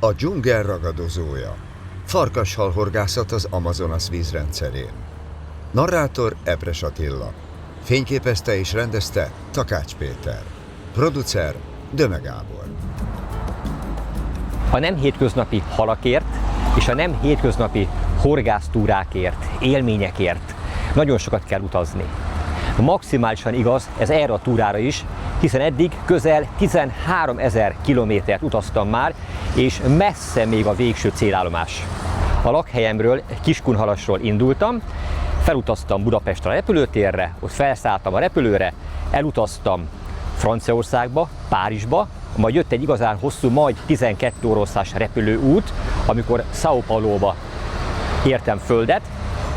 A dzsungel ragadozója. Farkashal-horgászat az Amazonas vízrendszerén. Narrátor Epres Attila. Fényképezte és rendezte Takács Péter. Producer Döme Gábor. A nem hétköznapi halakért és a nem hétköznapi horgásztúrákért, élményekért nagyon sokat kell utazni. Maximálisan igaz ez erre a túrára is, hiszen eddig közel 13 000 kilométert utaztam már, és messze még a végső célállomás. A lakhelyemről, Kiskunhalasról indultam, felutaztam Budapestre a repülőtérre, ott felszálltam a repülőre, elutaztam Franciaországba, Párizsba, majd jött egy igazán hosszú, majd 12 órás repülőút, amikor São Pauloba értem földet,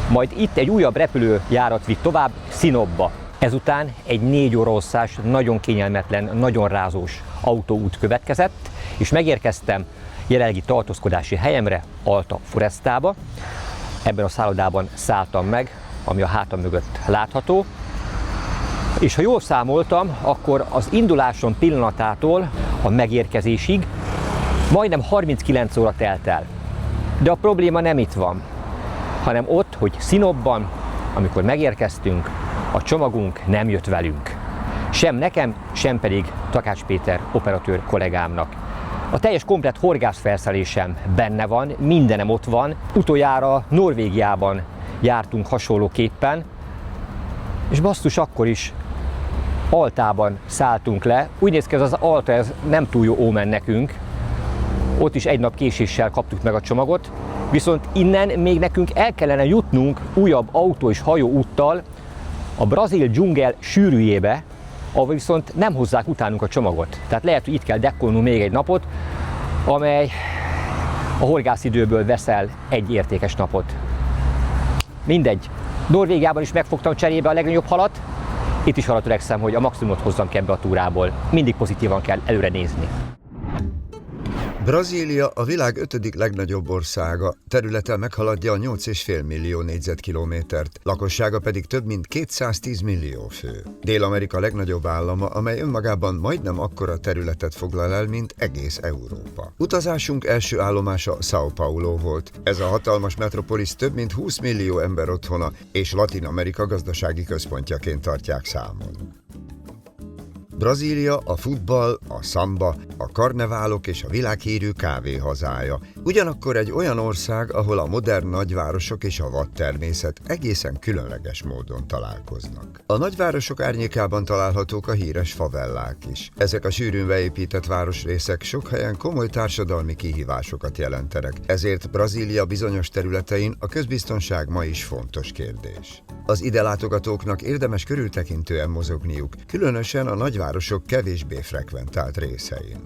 majd itt egy újabb repülőjárat vitt tovább Sinopba. Ezután egy 4 órás, nagyon kényelmetlen, nagyon rázós autóút következett, és megérkeztem jelenlegi tartózkodási helyemre, Alta Forestába. Ebben a szállodában szálltam meg, ami a hátam mögött látható. És ha jól számoltam, akkor az indulásom pillanatától a megérkezésig majdnem 39 óra telt el. De a probléma nem itt van, hanem ott, hogy Sinopban, amikor megérkeztünk, a csomagunk nem jött velünk. Sem nekem, sem pedig Takács Péter operatőr kollégámnak. A teljes komplett horgászfelszerelésem benne van, mindenem ott van. Utoljára Norvégiában jártunk hasonlóképpen, és basszus, akkor is Altában szálltunk le. Úgy néz ki, ez az Alta, ez nem túl jó ómen nekünk. Ott is egy nap késéssel kaptuk meg a csomagot, viszont innen még nekünk el kellene jutnunk újabb autó és hajó úttal a brazil dzsungel sűrűjébe, ahol viszont nem hozzák utánunk a csomagot. Tehát lehet, hogy itt kell dekkolnunk még egy napot, amely a horgászidőből veszel egy értékes napot. Mindegy. Norvégiában is megfogtam cserébe a legnagyobb halat, itt is arra törekszem, hogy a maximumot hozzam ki ebbe a túrából. Mindig pozitívan kell előre nézni. Brazília a világ 5. legnagyobb országa, területe meghaladja a 8,5 millió négyzetkilométert, lakossága pedig több mint 210 millió fő. Dél-Amerika legnagyobb állama, amely önmagában majdnem akkora területet foglal el, mint egész Európa. Utazásunk első állomása São Paulo volt. Ez a hatalmas metropolis több mint 20 millió ember otthona, és Latin-Amerika gazdasági központjaként tartják számon. Brazília a futball, a szamba, a karneválok és a világhírű kávé hazája. Ugyanakkor egy olyan ország, ahol a modern nagyvárosok és a vadtermészet egészen különleges módon találkoznak. A nagyvárosok árnyékában találhatók a híres favellák is. Ezek a sűrűn beépített városrészek sok helyen komoly társadalmi kihívásokat jelentenek, ezért Brazília bizonyos területein a közbiztonság ma is fontos kérdés. Az ide látogatóknak érdemes körültekintően mozogniuk, különösen a nagyvárosok kevésbé frekventált részein.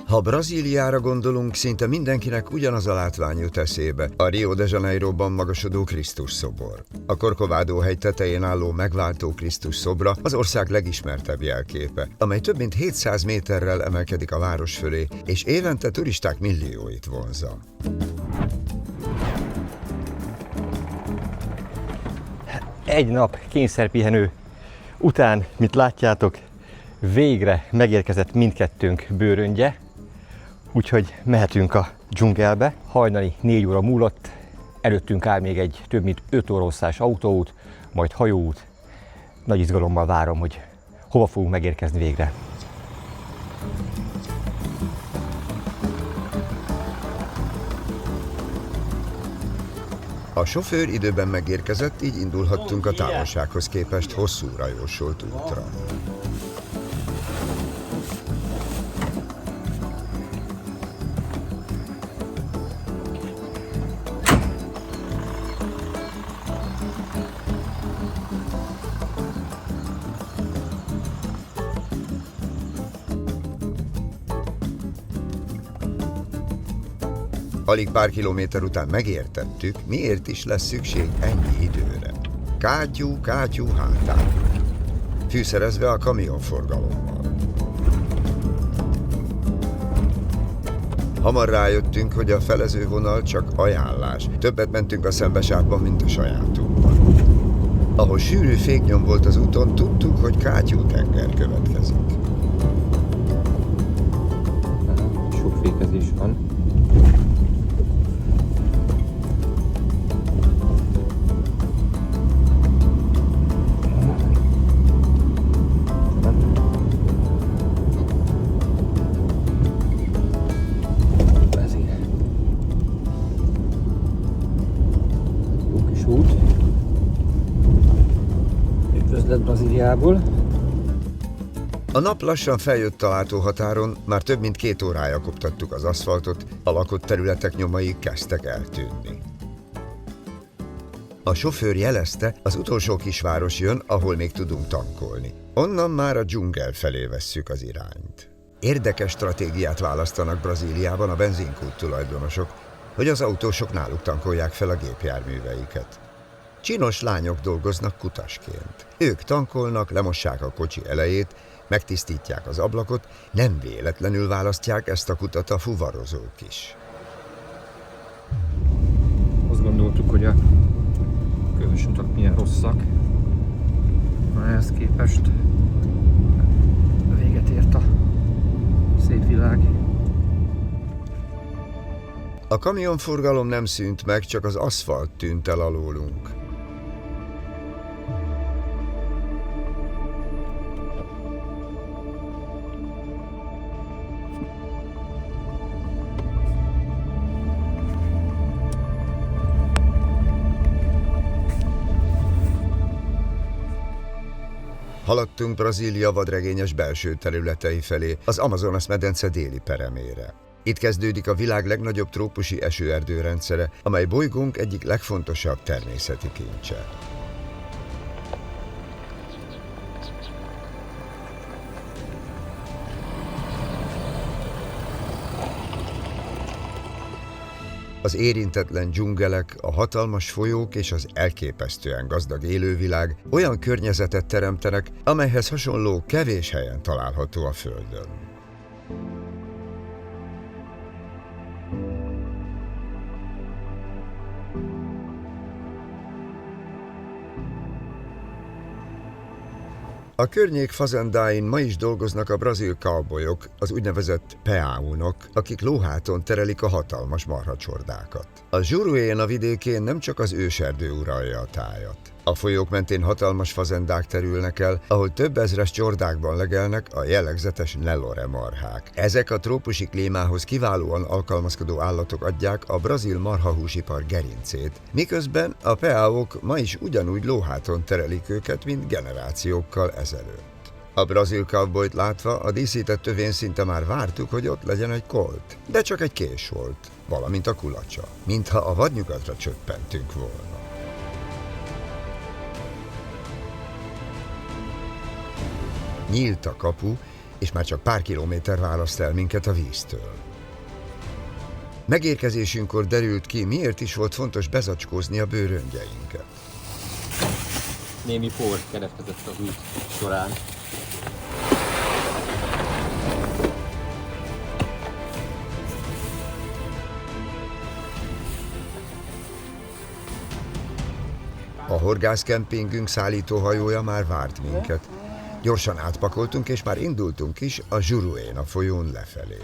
Ha Brazíliára gondolunk, szinte mindenkinek ugyanaz a látvány jut eszébe, a Rio de Janeiroban magasodó Krisztus szobor. A Corcovado-hegy tetején álló megváltó Krisztus szobra az ország legismertebb jelképe, amely több mint 700 méterrel emelkedik a város fölé, és évente turisták millióit vonzza. Egy nap kényszerpihenő után, mint látjátok, végre megérkezett mindkettőnk bőröndje, úgyhogy mehetünk a dzsungelbe. Hajnali 4 óra múlott, előttünk áll még egy több mint 5 órás autóút, majd hajóút. Nagy izgalommal várom, hogy hova fogunk megérkezni végre. A sofőr időben megérkezett, így indulhattunk a távolsághoz képest hosszúra jósolt útra. Alig pár kilométer után megértettük, miért is lesz szükség ennyi időre. Kátyú hátán, fűszerezve a kamionforgalommal. Hamar rájöttünk, hogy a felezővonal csak ajánlás. Többet mentünk a szembesávban, mint a sajátunkban. Ahol sűrű féknyom volt az úton, tudtuk, hogy Kátyú tenger következik. Sok fékezés van. Jó kis út. Üdvözlet Brazíliából. A nap lassan feljött a látóhatáron, már több mint 2 órája koptattuk az aszfaltot, a lakott területek nyomai kezdtek eltűnni. A sofőr jelezte, az utolsó kisváros jön, ahol még tudunk tankolni. Onnan már a dzsungel felé vesszük az irányt. Érdekes stratégiát választanak Brazíliában a benzinkút tulajdonosok, hogy az autósok náluk tankolják fel a gépjárműveiket. Csinos lányok dolgoznak kutasként. Ők tankolnak, lemossák a kocsi elejét, megtisztítják az ablakot, nem véletlenül választják ezt a kutat a fuvarozók is. Azt gondoltuk, hogy a kövös utak milyen rosszak. Ehhez képest véget ért a szép világ. A kamionforgalom nem szűnt meg, csak az aszfalt tűnt el alólunk. Haladtunk Brazília vadregényes belső területei felé, az Amazonas-medence déli peremére. Itt kezdődik a világ legnagyobb trópusi esőerdőrendszere, amely bolygónk egyik legfontosabb természeti kincse. Az érintetlen dzsungelek, a hatalmas folyók és az elképesztően gazdag élővilág olyan környezetet teremtenek, amelyhez hasonló kevés helyen található a Földön. A környék fazendáin ma is dolgoznak a brazil cowboyok, az úgynevezett peáunok, akik lóháton terelik a hatalmas marhacsordákat. A Juruena vidékén nem csak az őserdő uralja a tájat. A folyók mentén hatalmas fazendák terülnek el, ahol több ezres csordákban legelnek a jellegzetes Nelore marhák. Ezek a trópusi klímához kiválóan alkalmazkodó állatok adják a brazil marhahúsipar gerincét, miközben a peáok ma is ugyanúgy lóháton terelik őket, mint generációkkal ezelőtt. A brazil cowboyt látva a díszített tövén szinte már vártuk, hogy ott legyen egy kolt, de csak egy kés volt, valamint a kulacsa, mintha a vadnyugatra csöppentünk volna. Nyílt a kapu, és már csak pár kilométer választ el minket a víztől. Megérkezésünkkor derült ki, miért is volt fontos bezacskózni a bőröngyeinket. Némi por keletkezett az út során. A horgászkempingünk szállítóhajója már várt minket. Gyorsan átpakoltunk, és már indultunk is a Juruena folyón lefelé.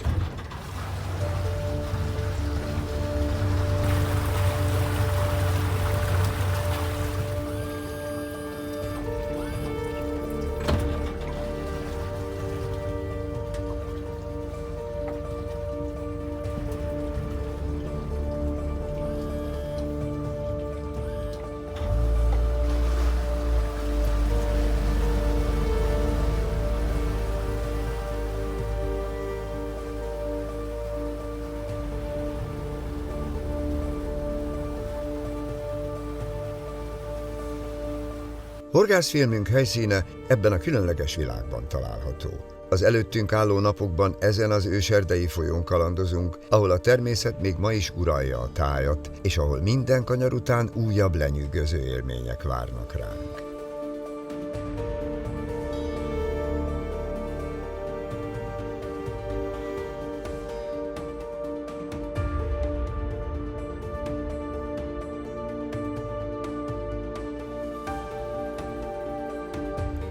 Horgászfilmünk helyszíne ebben a különleges világban található. Az előttünk álló napokban ezen az őserdei folyón kalandozunk, ahol a természet még ma is uralja a tájat, és ahol minden kanyar után újabb lenyűgöző élmények várnak ránk.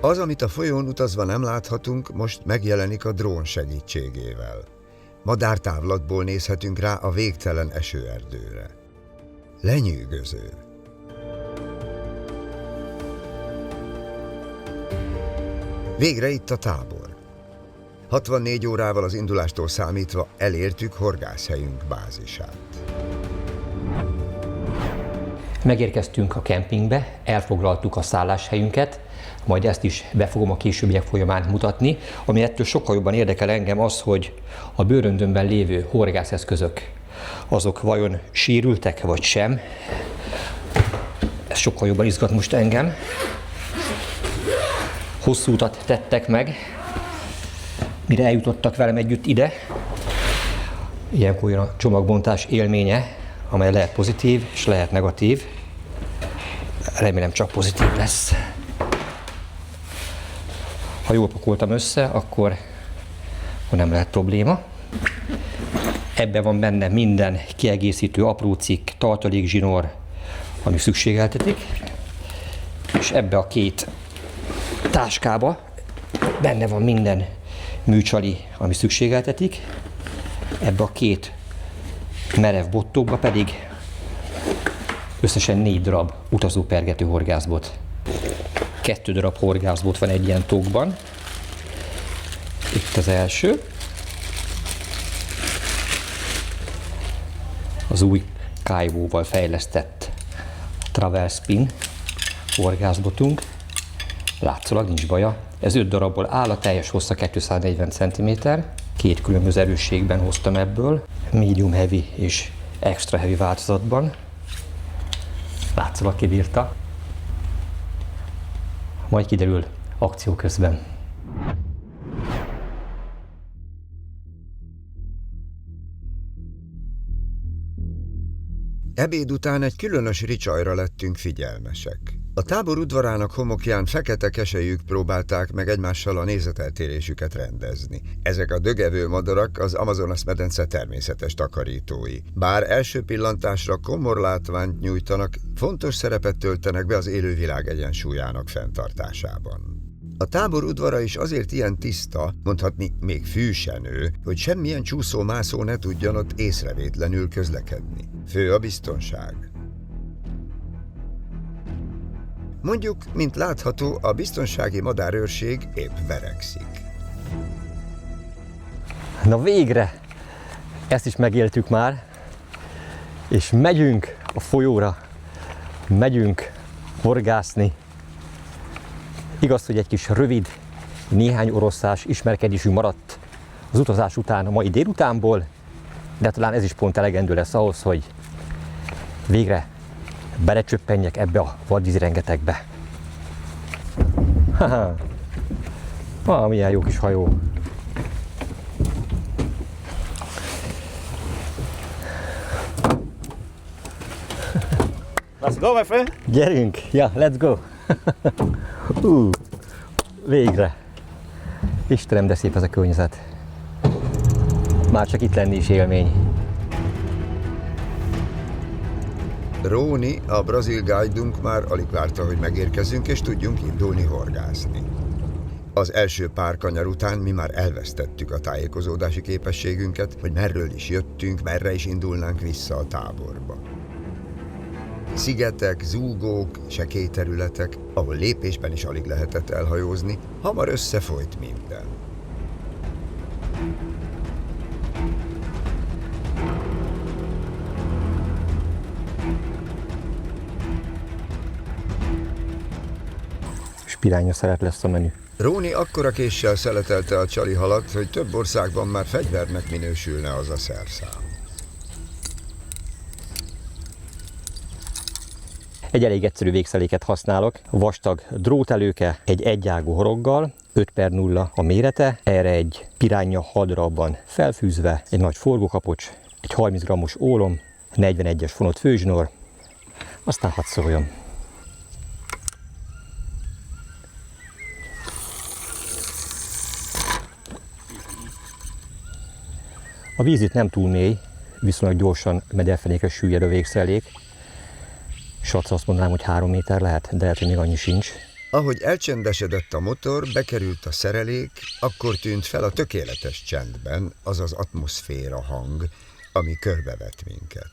Az, amit a folyón utazva nem láthatunk, most megjelenik a drón segítségével. Madártávlatból nézhetünk rá a végtelen esőerdőre. Lenyűgöző. Végre itt a tábor. 64 órával az indulástól számítva elértük horgászhelyünk bázisát. Megérkeztünk a kempingbe, elfoglaltuk a szálláshelyünket, majd ezt is be fogom a későbbiek folyamán mutatni. Ami ettől sokkal jobban érdekel engem az, hogy a bőröndömben lévő horgászeszközök, azok vajon sérültek vagy sem. Ez sokkal jobban izgat most engem. Hosszú utat tettek meg, mire eljutottak velem együtt ide. Ilyenkor jön a csomagbontás élménye, amely lehet pozitív és lehet negatív. Remélem csak pozitív lesz. Ha jól pakoltam össze, akkor nem lehet probléma. Ebben van benne minden kiegészítő apró cikk, tartalékzsinór, ami szükségeltetik. És ebbe a két táskába benne van minden műcsali, ami szükségeltetik. Ebbe a két merev bottokba pedig összesen 4 darab utazópergető horgászbot. 2 darab horgászbot van egy ilyen tókban. Itt az első. Az új Kaiwóval fejlesztett Travel Spin horgászbotunk. Látszólag nincs baja. Ez 5 darabból áll, a teljes hossza 240 cm. 2 különböző erősségben hoztam ebből. Medium heavy és extra heavy változatban. Látszólag kibírta. Majd kiderül akció közben. Ebéd után egy különös ricsajra lettünk figyelmesek. A tábor udvarának homokján fekete keselyük próbálták meg egymással a nézeteltérésüket rendezni. Ezek a dögevő madarak az Amazonas-medence természetes takarítói. Bár első pillantásra komor látványt nyújtanak, fontos szerepet töltenek be az élővilág egyensúlyának fenntartásában. A tábor udvara is azért ilyen tiszta, mondhatni még fűsenő, hogy semmilyen csúszó-mászó ne tudjon ott észrevétlenül közlekedni. Fő a biztonság. Mondjuk, mint látható, a biztonsági madárőrség épp verekszik. Na végre! Ezt is megéltük már, és megyünk a folyóra, megyünk horgászni. Igaz, hogy egy kis rövid, néhány oroszlás ismerkedésünk maradt az utazás után a mai délutánból, de talán ez is pont elegendő lesz ahhoz, hogy végre belecsöppenjek ebbe a vadvízi rengetegbe. Haha, milyen jó kis hajó. Let's go, my friend! Gyerünk! Ja, let's go! Végre! Istenem, de szép ez a környezet. Már csak itt lenni is élmény. Róni, a brazil guide-unk már alig várta, hogy megérkezzünk és tudjunk indulni horgászni. Az első pár kanyar után mi már elvesztettük a tájékozódási képességünket, hogy merről is jöttünk, merre is indulnánk vissza a táborba. Szigetek, zúgók, sekély területek, ahol lépésben is alig lehetett elhajózni, hamar összefolyt minden. Spiránya szeret lesz a menü. Róni akkora késsel szeletelte a csali halat, hogy több országban már fegyvernek minősülne az a szerszám. Egy elég egyszerű végszeléket használok. Vastag drótelőke, egy egyágú horoggal, 5x0 a mérete, erre egy piránya haldarabban felfűzve, egy nagy forgókapocs, egy 30 g-os ólom, 41-es fonott főzsinór, aztán hadd szóljon. A víz itt nem túl mély, viszonylag gyorsan mederfenékre süllyed a végszelék. Satsz azt mondanám, hogy 3 méter lehet, de lehet, hogy még annyi sincs. Ahogy elcsendesedett a motor, bekerült a szerelék, akkor tűnt fel a tökéletes csendben az az atmoszféra hang, ami körbevett minket.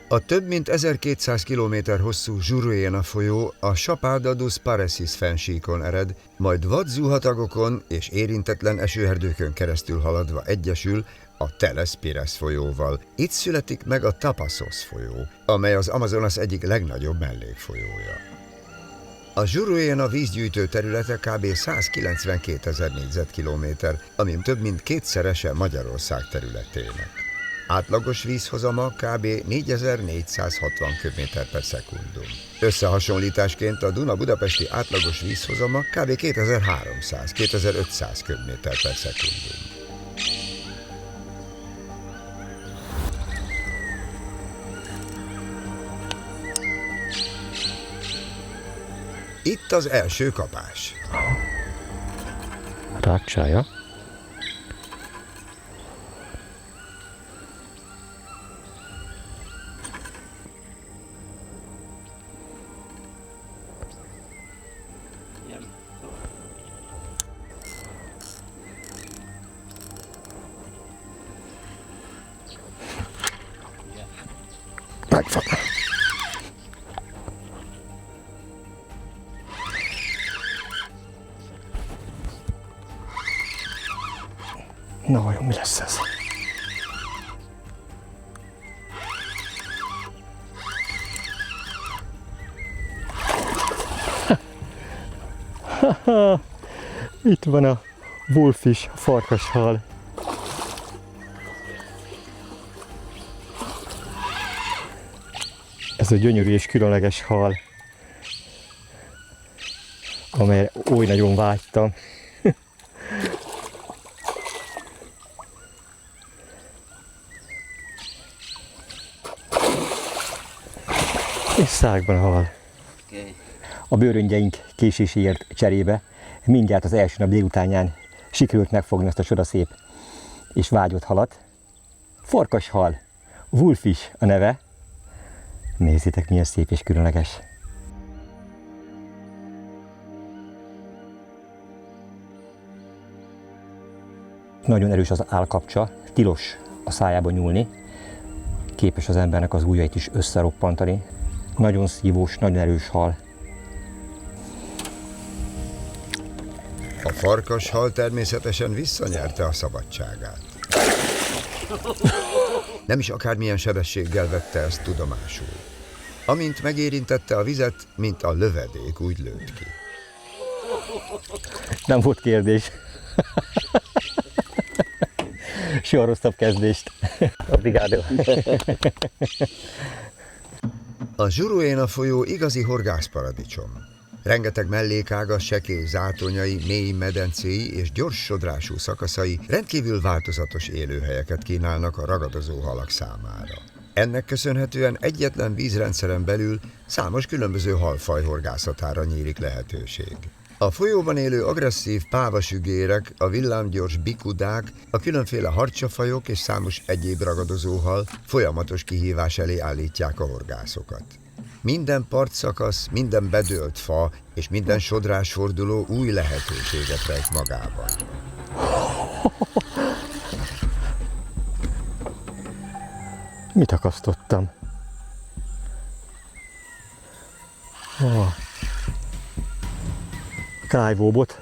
A több mint 1200 km hosszú Juruena folyó a Chapada dos Parecis fennsíkon ered, majd vadzuhatagokon és érintetlen esőerdőkön keresztül haladva egyesül a Teles Pires folyóval. Itt születik meg a Tapajós folyó, amely az Amazonas egyik legnagyobb mellékfolyója. A Juruena vízgyűjtő területe kb. 192 000 négyzetkilométer, ami több mint kétszerese Magyarország területének. Átlagos vízhozama kb. 4460 köbméter/szekundum. Összehasonlításként a Duna budapesti átlagos vízhozama kb. 2300-2500 köbméter/szekundum. Itt az első kapás. Rákcsája. Megfog. Na, vajon mi lesz ez? Itt van a wolfish, a farkashal. Ez a gyönyörű és különleges hal, amelyre oly nagyon vágytam. És szágban hal. A bőröngyeink késéséért cserébe mindjárt az első nap délutánján sikerült megfogni ezt a csodaszép és vágyott halat. Farkashal, wolfish a neve. Nézzétek, milyen szép és különleges. Nagyon erős az állkapcsa, tilos a szájába nyúlni. Képes az embernek az ujjait is összeroppantani. Nagyon szívós, nagyon erős hal. A farkashal természetesen visszanyerte a szabadságát. Nem is akármilyen sebességgel vette ezt tudomásul. Amint megérintette a vizet, mint a lövedék, úgy lőtt ki. Nem volt kérdés. Soha rosszabb kezdést. Obrigado. A Juruena folyó igazi horgászparadicsom. Rengeteg mellékága, sekély zátonyai, mély medencéi és gyors sodrású szakaszai rendkívül változatos élőhelyeket kínálnak a ragadozó halak számára. Ennek köszönhetően egyetlen vízrendszeren belül számos különböző halfaj horgászatára nyílik lehetőség. A folyóban élő agresszív pávasügérek, a villámgyors bikudák, a különféle harcsafajok és számos egyéb ragadozóhal folyamatos kihívás elé állítják a horgászokat. Minden partszakasz, minden bedőlt fa és minden sodrásforduló új lehetőséget rejt magában. Mit akasztottam? Kájvóbot,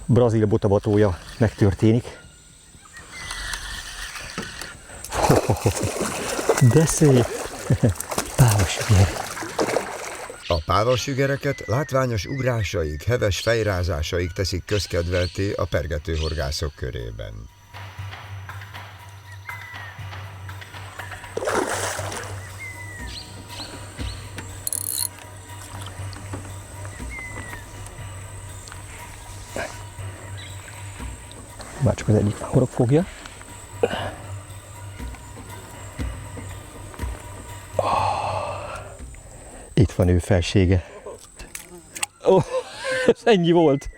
brazil botavatója megtörténik. De szép! Pávasüger. A pávasügereket látványos ugrásaik, heves fejrázásaik teszik közkedvelté a pergetőhorgászok körében. Már csak az egyik horog fogja. Itt van ő felsége. Ez ennyi volt.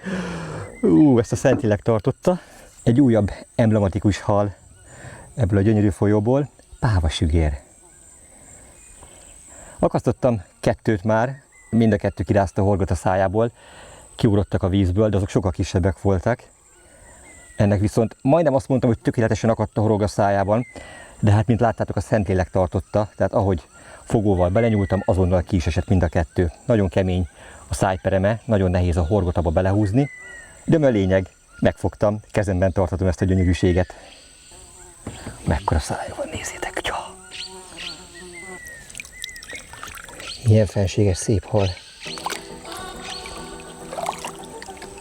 Ezt a Szentlélek tartotta. Egy újabb emblematikus hal ebből a gyönyörű folyóból, pávasügér. Akasztottam 2 már, mind a 2 kirázta a horgot a szájából, kiugrottak a vízből, de azok sokkal kisebbek voltak. Ennek viszont majdnem azt mondtam, hogy tökéletesen akadt a horog a szájában, de hát mint láttátok, a Szentlélek tartotta, tehát ahogy fogóval belenyúltam, azonnal ki is esett mind a 2. Nagyon kemény a szájpereme, nagyon nehéz a horgot abba belehúzni, de a lényeg, megfogtam, kezemben tartatom ezt a gyönyörűséget. Mekkora szája van, nézzétek, tja! Milyen fenséges, szép hal.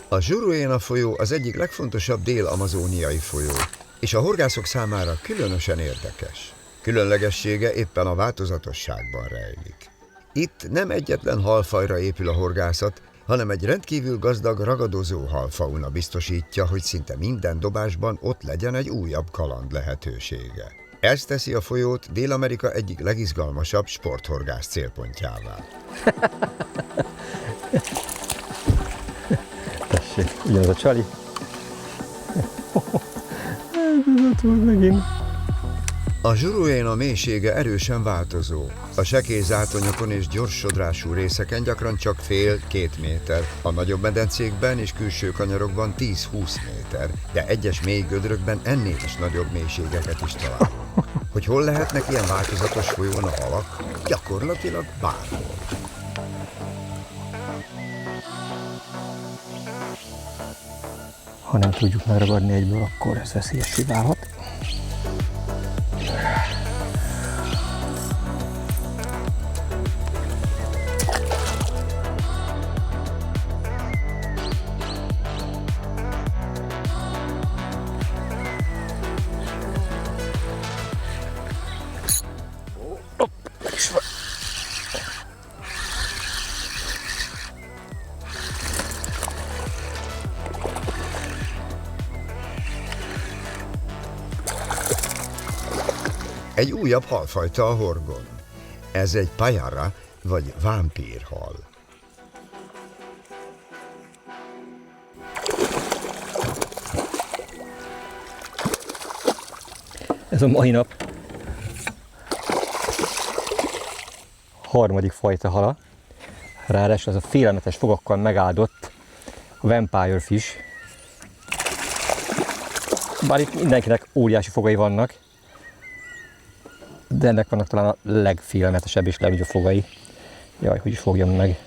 A Juruena folyó az egyik legfontosabb dél-amazóniai folyó, és a horgászok számára különösen érdekes. Különlegessége éppen a változatosságban rejlik. Itt nem egyetlen halfajra épül a horgászat, hanem egy rendkívül gazdag, ragadozó halfauna biztosítja, hogy szinte minden dobásban ott legyen egy újabb kaland lehetősége. Ez teszi a folyót Dél-Amerika egyik legizgalmasabb sporthorgász célpontjává. Tessék, ugyanaz a csali. Ez volt megint. A Juruena mélysége erősen változó. A sekély zátonyokon és gyors sodrású részeken gyakran csak 1,5–2 méter, a nagyobb medencékben és külső kanyarokban 10–20 méter, de egyes mély gödrökben ennél is nagyobb mélységeket is találunk. Hogy hol lehetnek ilyen változatos folyón a halak? Gyakorlatilag bárhol. Ha nem tudjuk megragadni egyből, akkor ez veszélyessé válhat. Egy újabb halfajta a horgon. Ez egy payara, vagy vámpírhal. Ez a mai nap harmadik fajta hala. Ráadásul ez a félelmetes fogakkal megáldott a vampire fish. Bár itt mindenkinek óriási fogai vannak, de ennek vannak talán a legfélelmetesebb és legnagyobb fogai. Jaj, hogy is fogjam meg.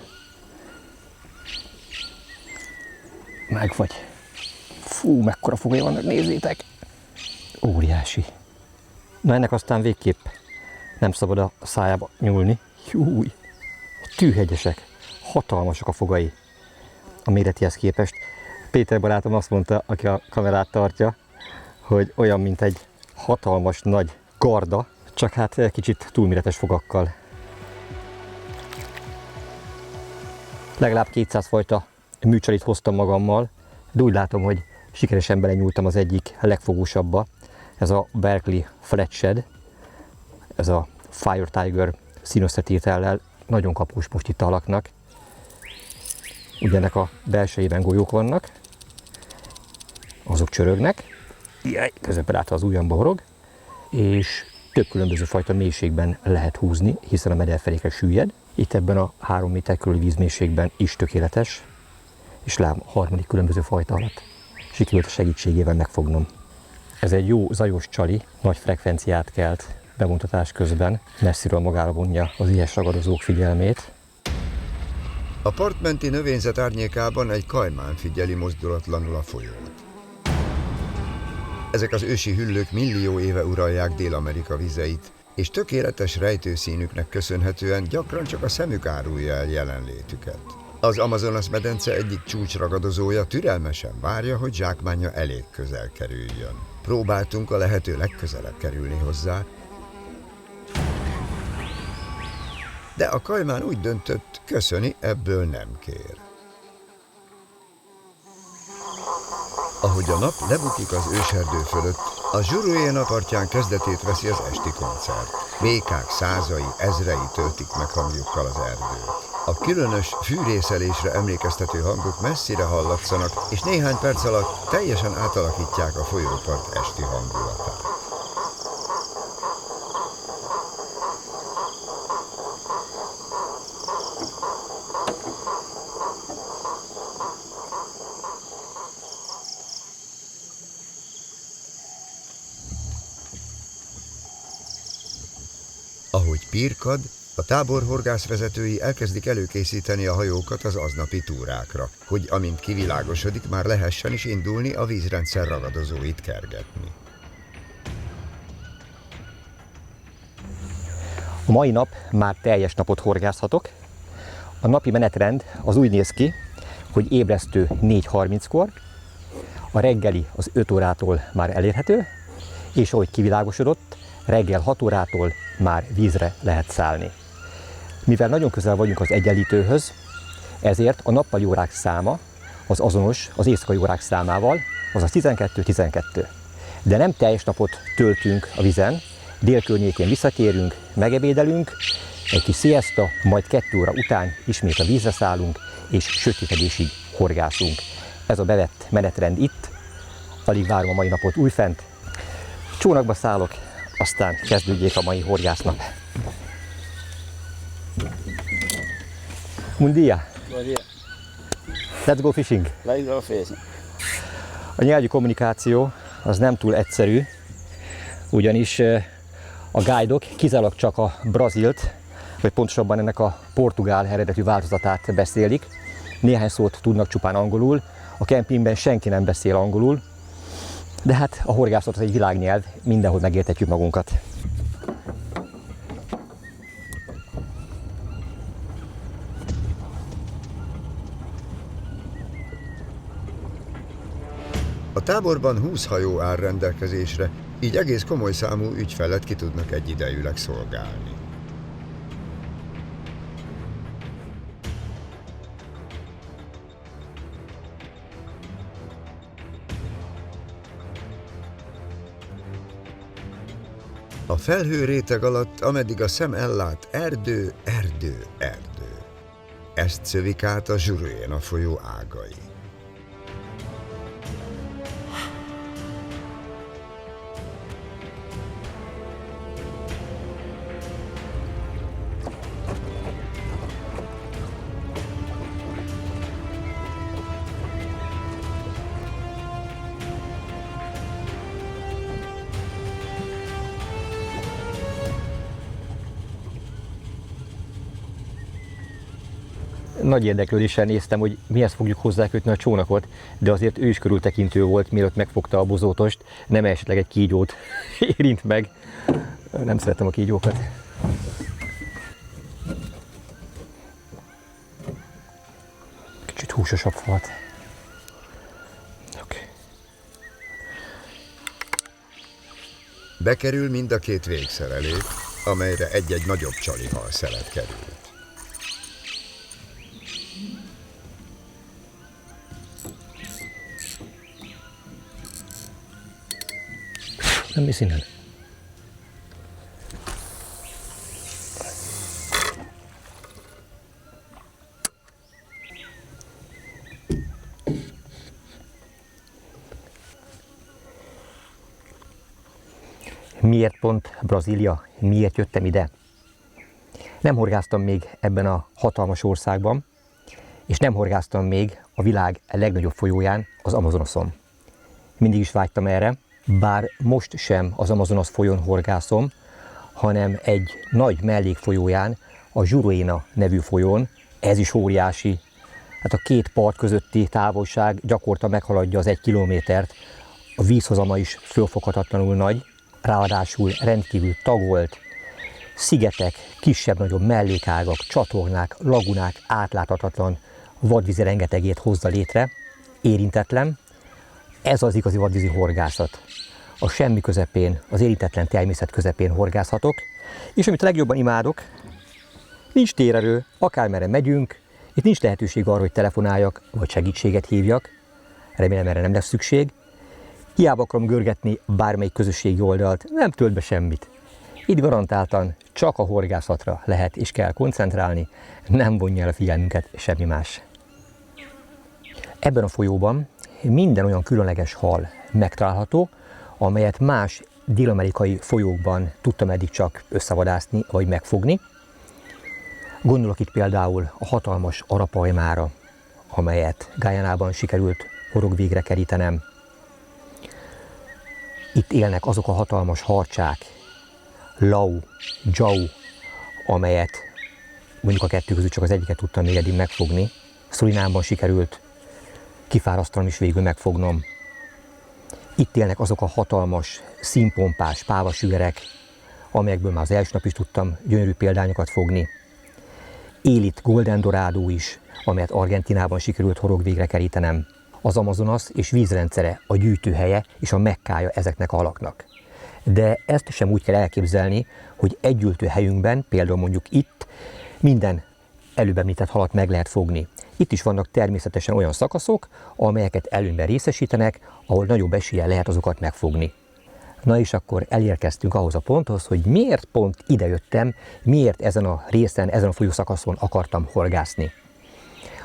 Meg vagy. Fú, mekkora fogai vannak, nézzétek! Óriási. Na ennek aztán végképp nem szabad a szájába nyúlni. Júj! Tűhegyesek, hatalmasak a fogai a méretihez képest. Péter barátom azt mondta, aki a kamerát tartja, hogy olyan, mint egy hatalmas nagy garda, csak hát kicsit túlméretes fogakkal. Legalább 200 fajta műcsalit hoztam magammal, de úgy látom, hogy sikeresen belenyúltam az egyik legfogósabbba. Ez a Berkeley Flathead, ez a Fire Tiger színosztetétellel, nagyon kapós most itt a halaknak. Ugye ennek a belsejében golyók vannak, azok csörögnek, jaj, közben rátva az ujjamba horog, és több különböző fajta mélységben lehet húzni, hiszen a mederfelékre süllyed. Itt ebben a 3 méter körüli vízmélységben is tökéletes, és lám a harmadik különböző fajta alatt sikerült a segítségével megfognom. Ez egy jó zajos csali, nagy frekvenciát kelt bemutatás közben, messziről magára vonja az ilyes ragadozók figyelmét. A partmenti növényzet árnyékában egy kajmán figyeli mozdulatlanul a folyót. Ezek az ősi hüllők millió éve uralják Dél-Amerika vizeit, és tökéletes rejtőszínüknek köszönhetően gyakran csak a szemük árulja el jelenlétüket. Az Amazonas-medence egyik csúcsragadozója türelmesen várja, hogy zsákmánja elég közel kerüljön. Próbáltunk a lehető legközelebb kerülni hozzá, de a kajmán úgy döntött, köszöni, ebből nem kér. Ahogy a nap lebukik az őserdő fölött, a Zsuruéna partján kezdetét veszi az esti koncert. Békák százai, ezrei töltik meg hangjukkal az erdőt. A különös fűrészelésre emlékeztető hangok messzire hallatszanak, és néhány perc alatt teljesen átalakítják a folyópart esti hangulatát. Ahogy pirkad, a táborhorgász vezetői elkezdik előkészíteni a hajókat az aznapi túrákra, hogy amint kivilágosodik, már lehessen is indulni a vízrendszer ragadozóit kergetni. A mai nap már teljes napot horgászhatok. A napi menetrend az úgy néz ki, hogy ébresztő 4:30-kor, a reggeli az 5 órától már elérhető, és ahogy kivilágosodott, reggel 6 órától már vízre lehet szállni. Mivel nagyon közel vagyunk az egyenlítőhöz, ezért a nappali órák száma az azonos az éjszakai órák számával, azaz 12-12. De nem teljes napot töltünk a vizen, dél környékén visszatérünk, megebédelünk, egy kis siesta, majd 2 óra után ismét a vízre szállunk, és sötétedésig horgászunk. Ez a bevett menetrend itt, alig várom a mai napot újfent. Csónakba szállok, aztán kezdődjék a mai horgásznap. Buen dia. Buen día. Let's go fishing. Let's go fishing. A nyelvi kommunikáció az nem túl egyszerű, ugyanis a guide-ok kizárólag csak a brazilt, vagy pontosabban ennek a portugál eredetű változatát beszélik. Néhány szót tudnak csupán angolul, a kempingben senki nem beszél angolul, de hát a horgászat az egy világnyelv, mindenhol megérthetjük magunkat. A táborban 20 hajó áll rendelkezésre, így egész komoly számú ügyfelet ki tudnak egyidejűleg szolgálni. A felhő réteg alatt, ameddig a szem ellát, erdő, erdő, erdő. Ezt szövik át a Zsuruéna folyó ágai. Nagy érdeklődéssel néztem, hogy mihez fogjuk hozzákötni a csónakot, de azért ő is körültekintő volt, mielőtt megfogta a bozótost, nem esetleg egy kígyót érint meg. Nem szeretem a kígyókat. Kicsit húsosabb falt. Okay. Bekerül mind a két végszerelés, amelyre egy-egy nagyobb csalihal szelet került. Nem mész innen. Miért pont Brazília? Miért jöttem ide? Nem horgáztam még ebben a hatalmas országban, és nem horgáztam még a világ legnagyobb folyóján, az Amazonoson. Mindig is vágytam erre, bár most sem az Amazonas folyón horgászom, hanem egy nagy mellékfolyóján, a Zsuruéna nevű folyón. Ez is óriási. Hát a két part közötti távolság gyakorta meghaladja az 1 kilométert, a vízhozama is fölfoghatatlanul nagy, ráadásul rendkívül tagolt, szigetek, kisebb-nagyobb mellékágak, csatornák, lagunák átláthatatlan vadvízi rengetegét hozza létre, érintetlen. Ez az igazi vadvízi horgászat. A semmi közepén, az érintetlen természet közepén horgászhatok, és amit legjobban imádok, nincs térerő, akármerre megyünk, itt nincs lehetőség arra, hogy telefonáljak, vagy segítséget hívjak. remélem erre nem lesz szükség. Hiába akarom görgetni bármelyik közösségi oldalt, nem tölt be semmit. Itt garantáltan csak a horgászatra lehet és kell koncentrálni, nem vonja el a figyelmünket semmi más. Ebben a folyóban minden olyan különleges hal megtalálható, amelyet más dél-amerikai folyókban tudtam eddig csak összevadászni vagy megfogni. Gondolok itt például a hatalmas arapajmára, amelyet Guyanában sikerült horogvégre kerítenem. Itt élnek azok a hatalmas harcsák, lau, jau, amelyet mondjuk a kettő közül csak az egyiket tudtam még eddig megfogni. Szurinámban sikerült kifárasztanom és végül megfognom. Itt élnek azok a hatalmas, színpompás pávasügerek, amelyekből már az első nap is tudtam gyönyörű példányokat fogni. Él itt Golden Dorado is, amelyet Argentinában sikerült horogvégre kerítenem. Az Amazonas és vízrendszere a gyűjtőhelye és a mekkája ezeknek a halaknak. De ezt sem úgy kell elképzelni, hogy egy gyűjtőhelyünkben, például mondjuk itt, minden előbb említett halat meg lehet fogni. Itt is vannak természetesen olyan szakaszok, amelyeket előnyben részesítenek, ahol nagyobb eséllyel lehet azokat megfogni. Na és akkor elérkeztünk ahhoz a ponthoz, hogy miért pont ide jöttem, miért ezen a részen, ezen a folyószakaszon akartam horgászni.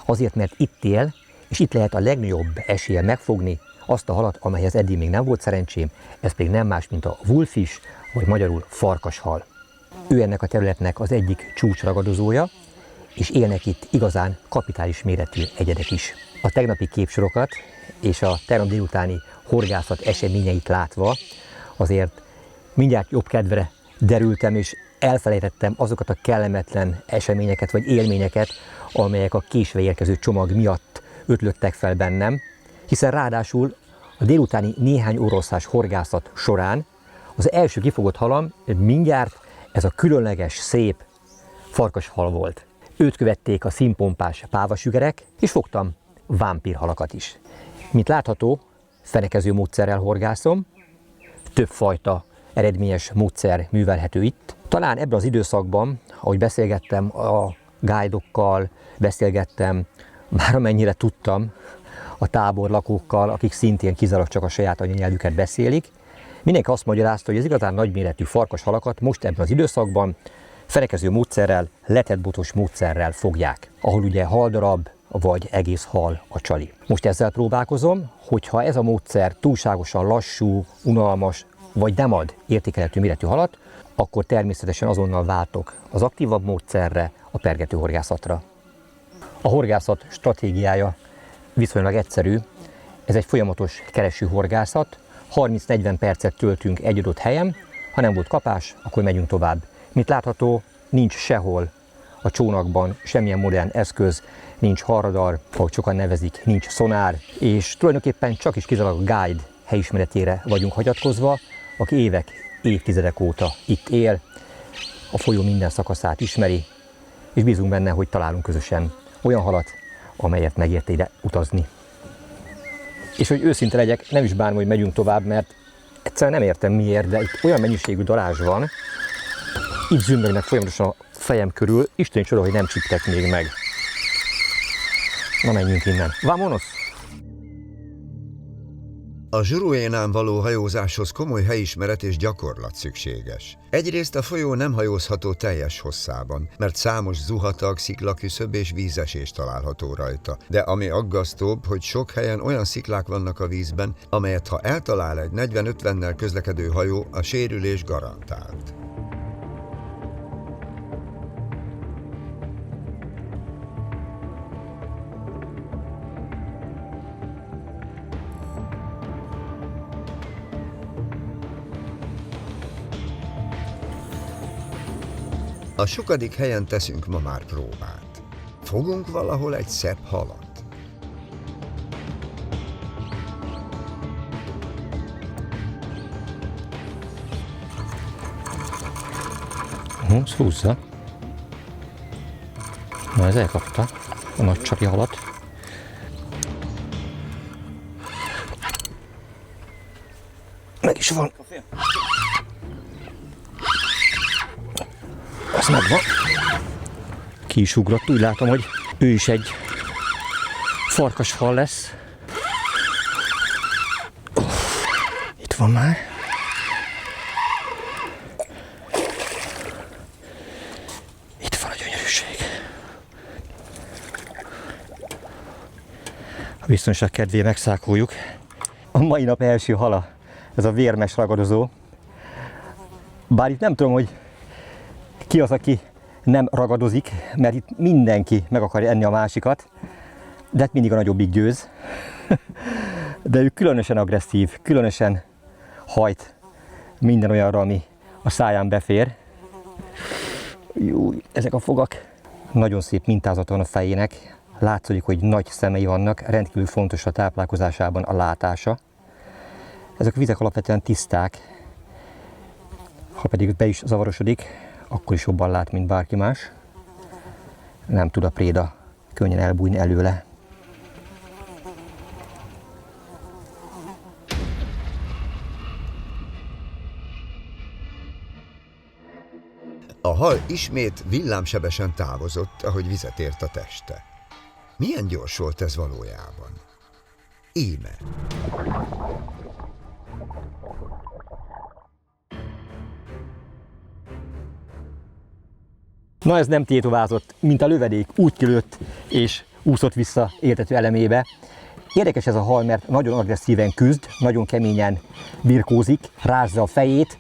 Azért, mert itt él, és itt lehet a legnagyobb eséllyel megfogni azt a halat, amelyhez eddig még nem volt szerencsém, ez pedig nem más, mint a wolfish, vagy magyarul farkashal. Ő ennek a területnek az egyik csúcsragadozója, és élnek itt igazán kapitális méretű egyedek is. A tegnapi képsorokat és a tegnap délutáni horgászat eseményeit látva azért mindjárt jobb kedvre derültem, és elfelejtettem azokat a kellemetlen eseményeket vagy élményeket, amelyek a késve érkező csomag miatt ötlöttek fel bennem, hiszen ráadásul a délutáni néhány óraszás horgászat során az első kifogott halam mindjárt ez a különleges, szép farkashal volt. Őt követték a színpompás pávasügerek, és fogtam vámpírhalakat is. Mint látható, fenekező módszerrel horgászom, többfajta eredményes módszer művelhető itt. Talán ebben az időszakban, ahogy beszélgettem a guidokkal, beszélgettem, már amennyire tudtam, a táborlakókkal, akik szintén kizárólag csak a saját anyanyelvüket beszélik, mindenki azt magyarázta, hogy az igazán nagyméretű farkashalakat most ebben az időszakban fenekező módszerrel, letetbotos módszerrel fogják, ahol ugye haldarab vagy egész hal a csali. Most ezzel próbálkozom, hogyha ez a módszer túlságosan lassú, unalmas, vagy nem ad értékelhető méretű halat, akkor természetesen azonnal váltok az aktívabb módszerre, a pergető horgászatra. A horgászat stratégiája viszonylag egyszerű, ez egy folyamatos kereső horgászat, 30-40 percet töltünk egy adott helyen, ha nem volt kapás, akkor megyünk tovább. Mint látható, nincs sehol a csónakban semmilyen modern eszköz, nincs halradar, ahogy sokan nevezik, nincs szonár, és tulajdonképpen csak is kizárólag a guide helyismeretére vagyunk hagyatkozva, aki évek, évtizedek óta itt él, a folyó minden szakaszát ismeri, és bízunk benne, hogy találunk közösen olyan halat, amelyet megérte ide utazni. És hogy őszinte legyek, nem is bánom, hogy megyünk tovább, mert egyszerűen nem értem miért, de itt olyan mennyiségű darázs van, itt zümmögnek folyamatosan a fejem körül, Isten csoda, hogy nem csiptek még meg. Na menjünk innen. Vámonos! A Zsuruénán való hajózáshoz komoly helyismeret és gyakorlat szükséges. Egyrészt a folyó nem hajózható teljes hosszában, mert számos zuhatag, sziklaküszöb és vízesés található rajta. De ami aggasztóbb, hogy sok helyen olyan sziklák vannak a vízben, amelyet ha eltalál egy 40-50-nel közlekedő hajó, a sérülés garantált. A sokadik helyen teszünk ma már próbát. Fogunk valahol egy szebb halat. Húzza. Na ez elkapta a nagy csapi halat. Meg is van. Ez megvan. Ki is ugrott, úgy látom, hogy ő is egy farkashal lesz. van már. Itt van a gyönyörűség. A biztonság kedvéért megszákoljuk. A mai nap első hala, ez a vérmes ragadozó. Bár itt nem tudom, hogy ki az, aki nem ragadozik, mert itt mindenki meg akarja enni a másikat, de hát mindig a nagyobbik győz. De ő különösen agresszív, különösen hajt minden olyanra, ami a száján befér. Jó, ezek a fogak. Nagyon szép mintázata van a fejének. Látszik, hogy nagy szemei vannak, rendkívül fontos a táplálkozásában a látása. Ezek a vizek alapvetően tiszták, ha pedig be is zavarosodik, akkor is jobban lát, mint bárki más. Nem tud a préda könnyen elbújni előle. A hal ismét villámsebesen távozott, ahogy vizet ért a teste. Milyen gyors volt ez valójában? Íme. Na, ez nem tétovázott, mint a lövedék, úgy kilőtt és úszott vissza értető elemébe. Érdekes ez a hal, mert nagyon agresszíven küzd, nagyon keményen birkózik, rázza a fejét,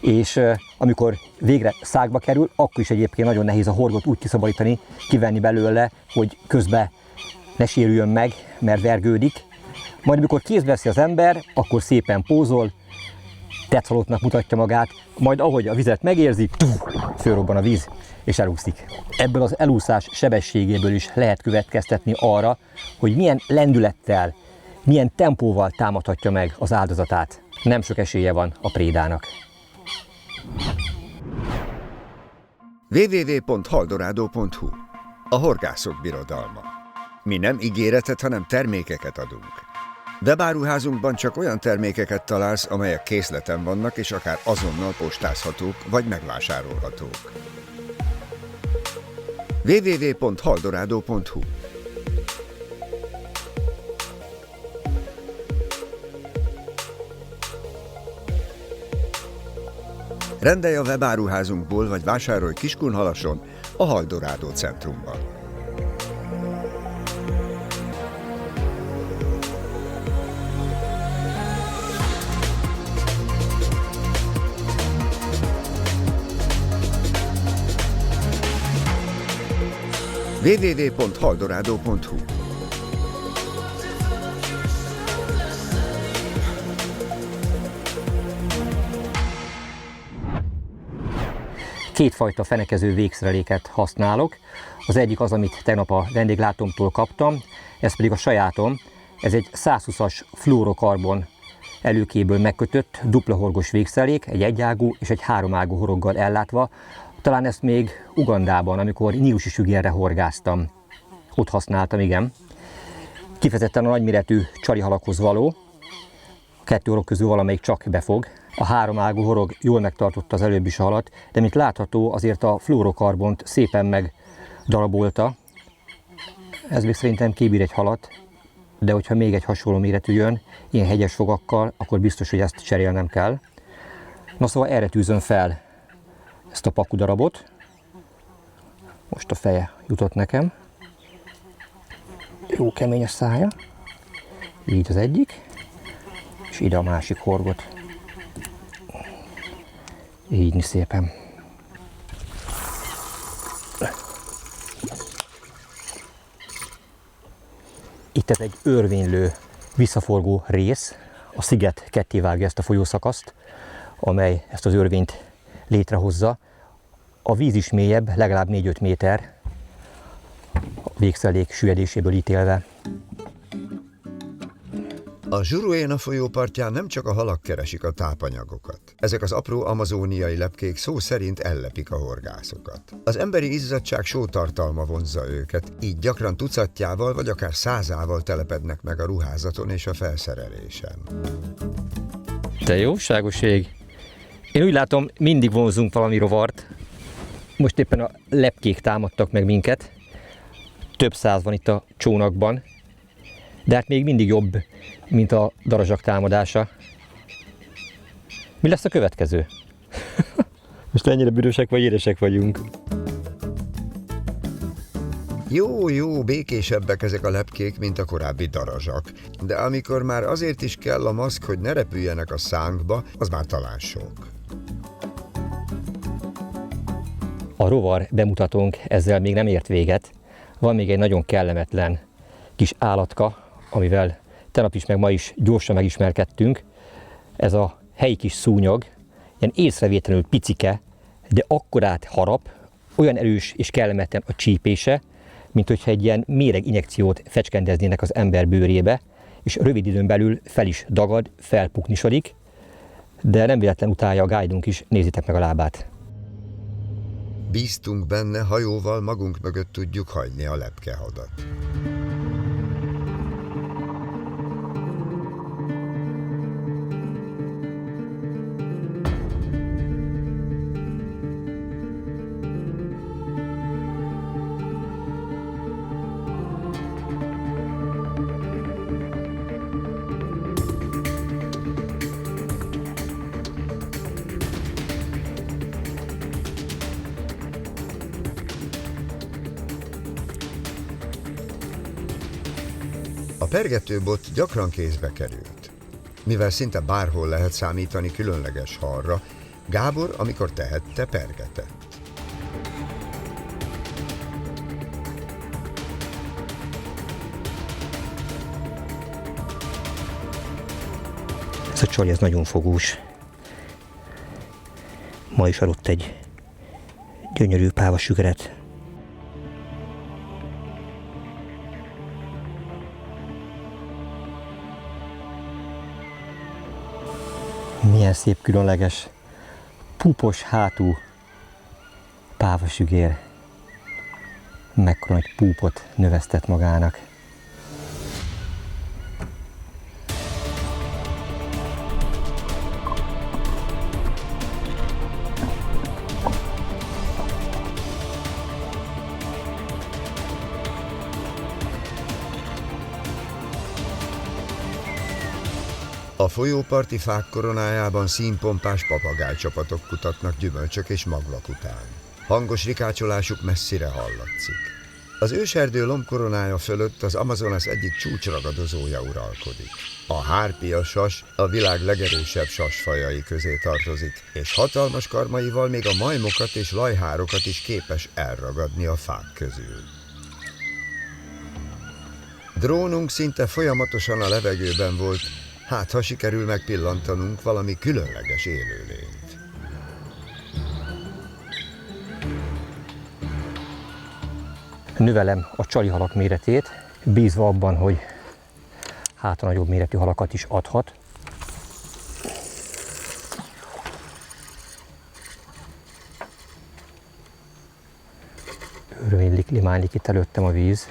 és amikor végre szágba kerül, akkor is egyébként nagyon nehéz a horgot úgy kiszabadítani, kivenni belőle, hogy közben ne sérüljön meg, mert vergődik. Majd amikor kézbe veszi az ember, akkor szépen pózol, tetszalottnak mutatja magát, majd ahogy a vizet megérzi, fölrobban a víz, és elúszik. Ebből az elúszás sebességéből is lehet következtetni arra, hogy milyen lendülettel, milyen tempóval támadhatja meg az áldozatát. Nem sok esélye van a prédának. www.haldorado.hu. A horgászok birodalma. Mi nem ígéretet, hanem termékeket adunk. Webáruházunkban csak olyan termékeket találsz, amelyek készleten vannak, és akár azonnal postázhatók, vagy megvásárolhatók. www.haldorado.hu. Rendelj a webáruházunkból, vagy vásárolj Kiskunhalason, a Haldorado centrumban. www.haldorado.hu. Kétfajta fenekező végszereléket használok. Az egyik az, amit tegnap a vendéglátómtól kaptam, ez pedig a sajátom. Ez egy 120-as fluorokarbon előkéből megkötött dupla horgos végszerelék, egy egyágú és egy háromágú horoggal ellátva. Talán ezt még Ugandában, amikor nílusi sügérre horgáztam. Ott használtam, igen. Kifejezetten a nagyméretű csarihalakhoz való. A kettő horog közül valamelyik csak befog. A háromágú horog jól megtartotta az előbbi is a halat, de mint látható, azért a fluorokarbont szépen megdarabolta. Ez még szerintem kibír egy halat, de hogyha még egy hasonló méretű jön, ilyen hegyes fogakkal, akkor biztos, hogy ezt cserélnem kell. Na szóval erre tűzöm fel ezt a pakudarabot. Most a feje jutott nekem. Jó kemény a szája. Így az egyik. És ide a másik horgot. Így szépen. Itt ez egy örvénylő, visszaforgó rész. A sziget kettévágja ezt a folyószakaszt, amely ezt az örvényt létrehozza. A víz is mélyebb, legalább 4-5 méter, a végszerelék süllyedéséből ítélve. A Juruena folyó partján nem csak a halak keresik a tápanyagokat. Ezek az apró amazóniai lepkék szó szerint ellepik a horgászokat. Az emberi izzadság sótartalma vonzza őket, így gyakran tucatjával vagy akár 100-ával telepednek meg a ruházaton és a felszerelésen. Te jóságos ég! Én úgy látom, mindig vonzunk valami rovart. Most éppen a lepkék támadtak meg minket. Több száz van itt a csónakban. De hát még mindig jobb, mint a darazsak támadása. Mi lesz a következő? Most ennyire büdösek vagy édesek vagyunk. Jó, békésebbek ezek a lepkék, mint a korábbi darazsak. De amikor már azért is kell a maszk, hogy ne repüljenek a szánkba, az már talán sok. A rovar bemutatónk ezzel még nem ért véget. Van még egy nagyon kellemetlen kis állatka, amivel tegnap is meg ma is gyorsan megismerkedtünk. Ez a helyi kis szúnyog, ilyen észrevétlenül picike, de akkorát harap, olyan erős és kellemetlen a csípése, mint hogyha egy ilyen méreg injekciót fecskendeznének az ember bőrébe, és rövid időn belül fel is dagad, felpuknisodik, de nem véletlen utálja a guide-unk is, nézzétek meg a lábát. Bíztunk benne, hajóval magunk mögött tudjuk hagyni a lepkehadat. A pergetőbot gyakran kézbe került. Mivel szinte bárhol lehet számítani különleges halra, Gábor, amikor tehette, pergetett. Ez a csali, ez nagyon fogós. Ma is adott egy gyönyörű pávasügeret. Milyen szép, különleges, pupos hátú pávasügér. Mekkora nagy púpot növesztett magának. A folyóparti fák koronájában színpompás papagájcsapatok kutatnak gyümölcsök és magvak után. Hangos rikácsolásuk messzire hallatszik. Az őserdő lombkoronája fölött az Amazonas egyik csúcsragadozója uralkodik. A hárpia sas a világ legerősebb sasfajai közé tartozik, és hatalmas karmaival még a majmokat és lajhárokat is képes elragadni a fák közül. Drónunk szinte folyamatosan a levegőben volt, hát ha sikerül megpillantanunk valami különleges élőlényt. Növelem a csalihalak méretét, bízva abban, hogy hát a nagyobb méretű halakat is adhat. Örvénylik, limánylik itt előttem a víz.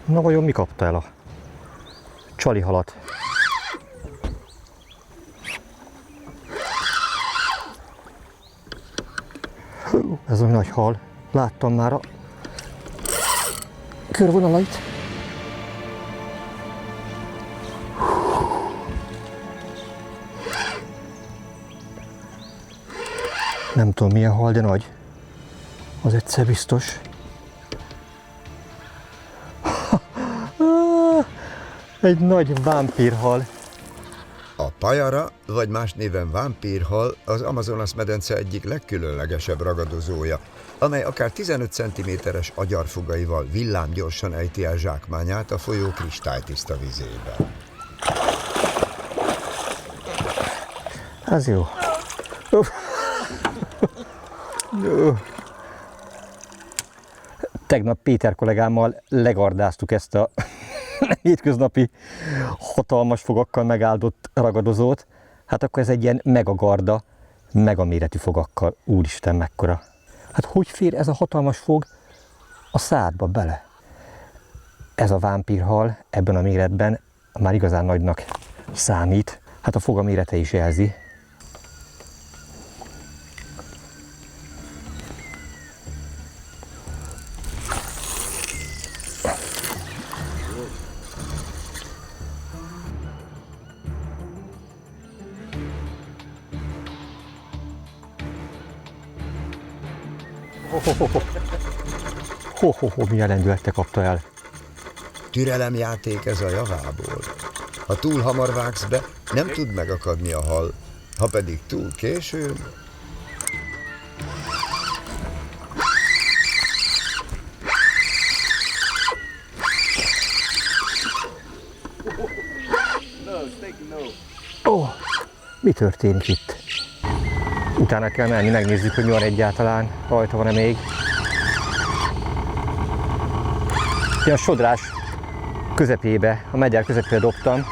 Na vajon mi kapta el a csalihalat? Ez olyan nagy hal. Láttam már a körvonalait. Nem tudom milyen hal, de nagy. Az egyszer biztos. Egy nagy vámpírhal. A pajara, vagy más néven vámpírhal, az Amazonas medence egyik legkülönlegesebb ragadozója, amely akár 15 cm-es agyarfogaival villámgyorsan ejti el zsákmányát a folyó kristálytiszta vizébe. Ez jó. Tegnap Péter kollégámmal legardáztuk ezt a hétköznapi hatalmas fogakkal megáldott ragadozót. Hát akkor ez egy ilyen megagarda, megaméretű fogakkal. Úristen, mekkora. Hát hogy fér ez a hatalmas fog a szádba bele? Ez a vámpírhal ebben a méretben már igazán nagynak számít. Hát a foga mérete is jelzi. Milyen lendülettel kapta el. Türelemjáték ez a javából. Ha túl hamar vágsz be, nem tud megakadni a hal, ha pedig túl későn. Mi történik itt? Utána kell menni, megnézzük, hogy mi van egyáltalán, rajta van-e még. Én a sodrás közepébe, a meder közepébe dobtam.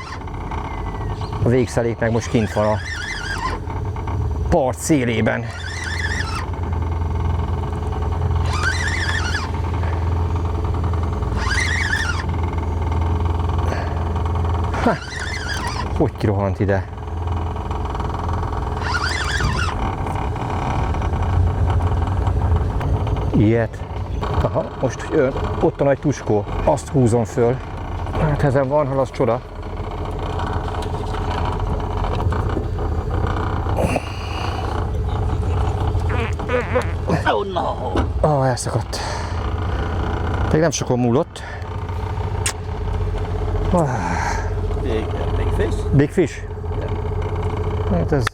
A végszelék meg most kint van a part szélében. Hogy kirohant ide? Ilyet. Aha, most ott a nagy tuskó. Azt húzom föl. Hát ezen van hal, az csoda. Elszakadt. Még nem sokon múlott. Big fish? Big fish? Hát ez...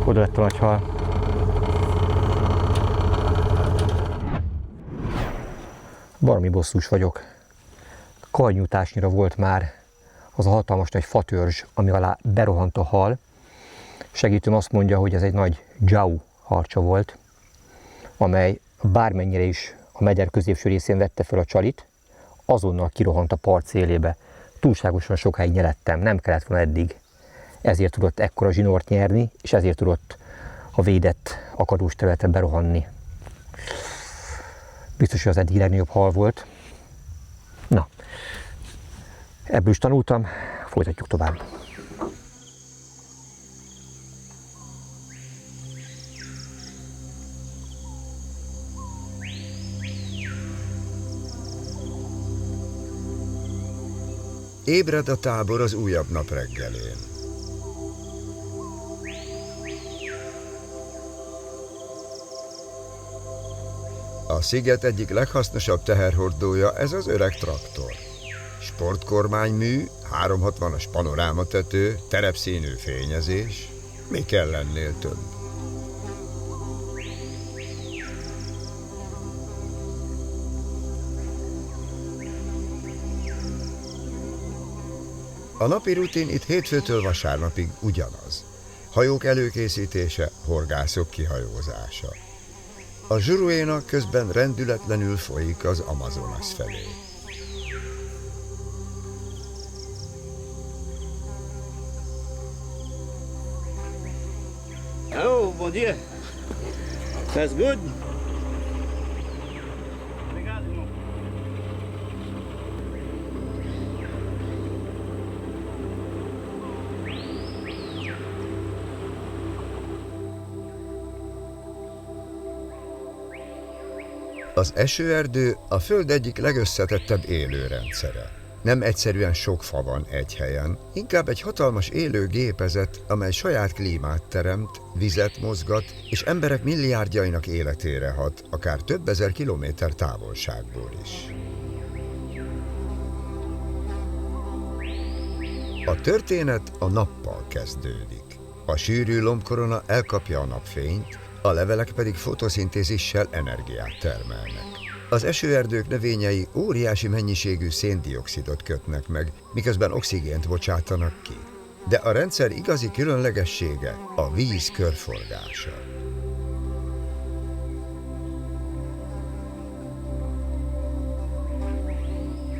Oda lett a nagy hal. Baromi bosszús vagyok. Karnyújtásnyira volt már az a hatalmas nagy fatörzs, ami alá berohant a hal. Segítőm azt mondja, hogy ez egy nagy jau harcsa volt, amely bármennyire is a meder középső részén vette fel a csalit, azonnal kirohant a part szélébe. Túlságosan sokáig nyelettem, nem kellett volna eddig. Ezért tudott ekkora zsinort nyerni, és ezért tudott a védett akadós területre berohanni. Biztos, hogy az eddig legnagyobb hal volt. Na, ebből is tanultam, folytatjuk tovább. Ébred a tábor az újabb nap reggelén. A sziget egyik leghasznosabb teherhordója ez az öreg traktor. Sportkormánymű, 360-as panorámatető, terepszínű fényezés. Mi kell ennél több? A napi rutin itt hétfőtől vasárnapig ugyanaz. Hajók előkészítése, horgászok kihajózása. A Juruena közben rendületlenül folyik az Amazonas felé. Oh, bom dia. That's good. Obrigado, irmão. Az esőerdő a Föld egyik legösszetettebb élőrendszere. Nem egyszerűen sok fa van egy helyen, inkább egy hatalmas élő gépezet, amely saját klímát teremt, vizet mozgat, és emberek milliárdjainak életére hat, akár több ezer kilométer távolságból is. A történet a nappal kezdődik. A sűrű lombkorona elkapja a napfényt, a levelek pedig fotoszintézissel energiát termelnek. Az esőerdők növényei óriási mennyiségű széndioxidot kötnek meg, miközben oxigént bocsátanak ki. De a rendszer igazi különlegessége a víz körforgása.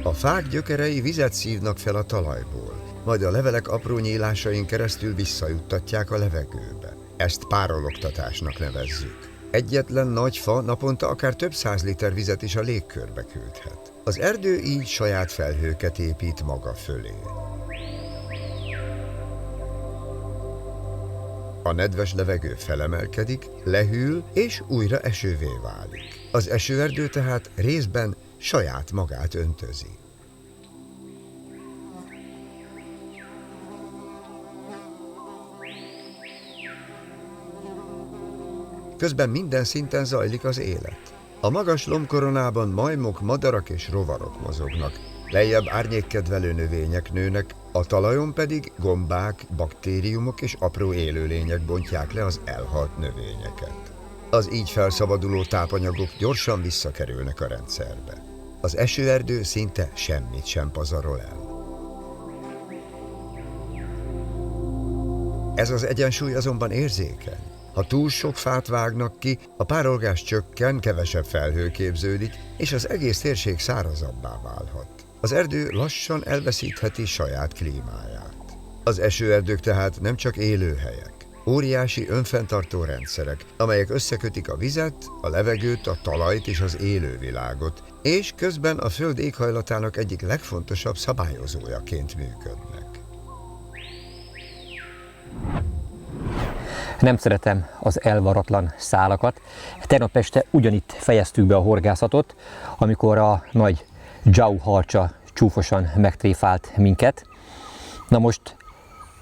A fák gyökerei vizet szívnak fel a talajból, majd a levelek apró nyílásain keresztül visszajuttatják a levegőbe. Ezt párologtatásnak nevezzük. Egyetlen nagy fa naponta akár több 100 liter vizet is a légkörbe küldhet. Az erdő így saját felhőket épít maga fölé. A nedves levegő felemelkedik, lehűl és újra esővé válik. Az esőerdő tehát részben saját magát öntözi. Közben minden szinten zajlik az élet. A magas lombkoronában majmok, madarak és rovarok mozognak, lejjebb árnyékkedvelő növények nőnek, a talajon pedig gombák, baktériumok és apró élőlények bontják le az elhalt növényeket. Az így felszabaduló tápanyagok gyorsan visszakerülnek a rendszerbe. Az esőerdő szinte semmit sem pazarol el. Ez az egyensúly azonban érzékeny. Ha túl sok fát vágnak ki, a párolgás csökken, kevesebb felhő képződik, és az egész térség szárazabbá válhat. Az erdő lassan elveszítheti saját klímáját. Az esőerdők tehát nem csak élőhelyek, óriási önfenntartó rendszerek, amelyek összekötik a vizet, a levegőt, a talajt és az élővilágot, és közben a Föld éghajlatának egyik legfontosabb szabályozójaként működnek. Nem szeretem az elvaratlan szálakat. Tegnap este ugyanitt fejeztük be a horgászatot, amikor a nagy dzsau harcsa csúfosan megtréfált minket. Na most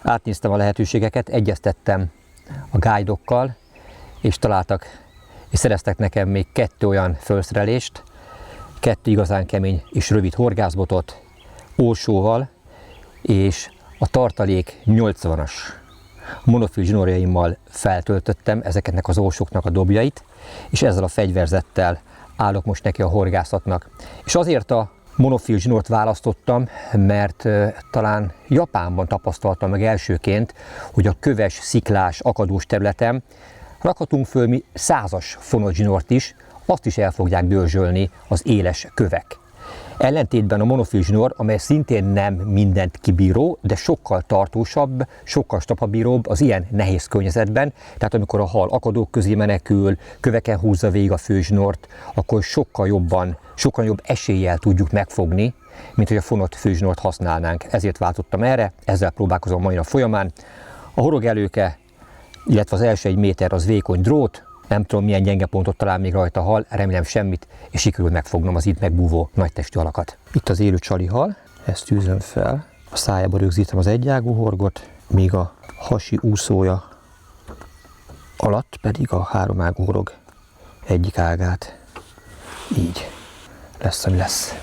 átnéztem a lehetőségeket, egyeztettem a guidokkal, és találtak, és szereztek nekem még 2 olyan felszerelést, 2 igazán kemény és rövid horgászbotot, orsóval, és a tartalék 80-as monofil zsinórjaimmal feltöltöttem ezeknek az orsóknak a dobjait, és ezzel a fegyverzettel állok most neki a horgászatnak. És azért a monofil zsinórt választottam, mert talán Japánban tapasztaltam meg elsőként, hogy a köves, sziklás, akadós területen rakhatunk föl mi 100-as fonott zsinort is, azt is el fogják dörzsölni az éles kövek. Ellentétben a monofil zsinór, amely szintén nem mindent kibíró, de sokkal tartósabb, sokkal stapabíróbb az ilyen nehéz környezetben, tehát amikor a hal akadók közé menekül, köveken húzza végig a főzsinort, akkor sokkal jobb eséllyel tudjuk megfogni, mint hogy a fonott főzsinort használnánk. Ezért váltottam erre, ezzel próbálkozom mai nap folyamán. A horogelőke, illetve az első 1 méter az vékony drót, nem tudom milyen gyenge pontot talál még rajta a hal, remélem semmit, és sikerül megfognom az itt megbúvó nagytestű halakat. Itt az élő csali hal, ezt tűzöm fel, a szájába rögzítem az egyágú horgot, míg a hasi úszója alatt pedig a 3 ágú horog egyik ágát. Így lesz, ami lesz.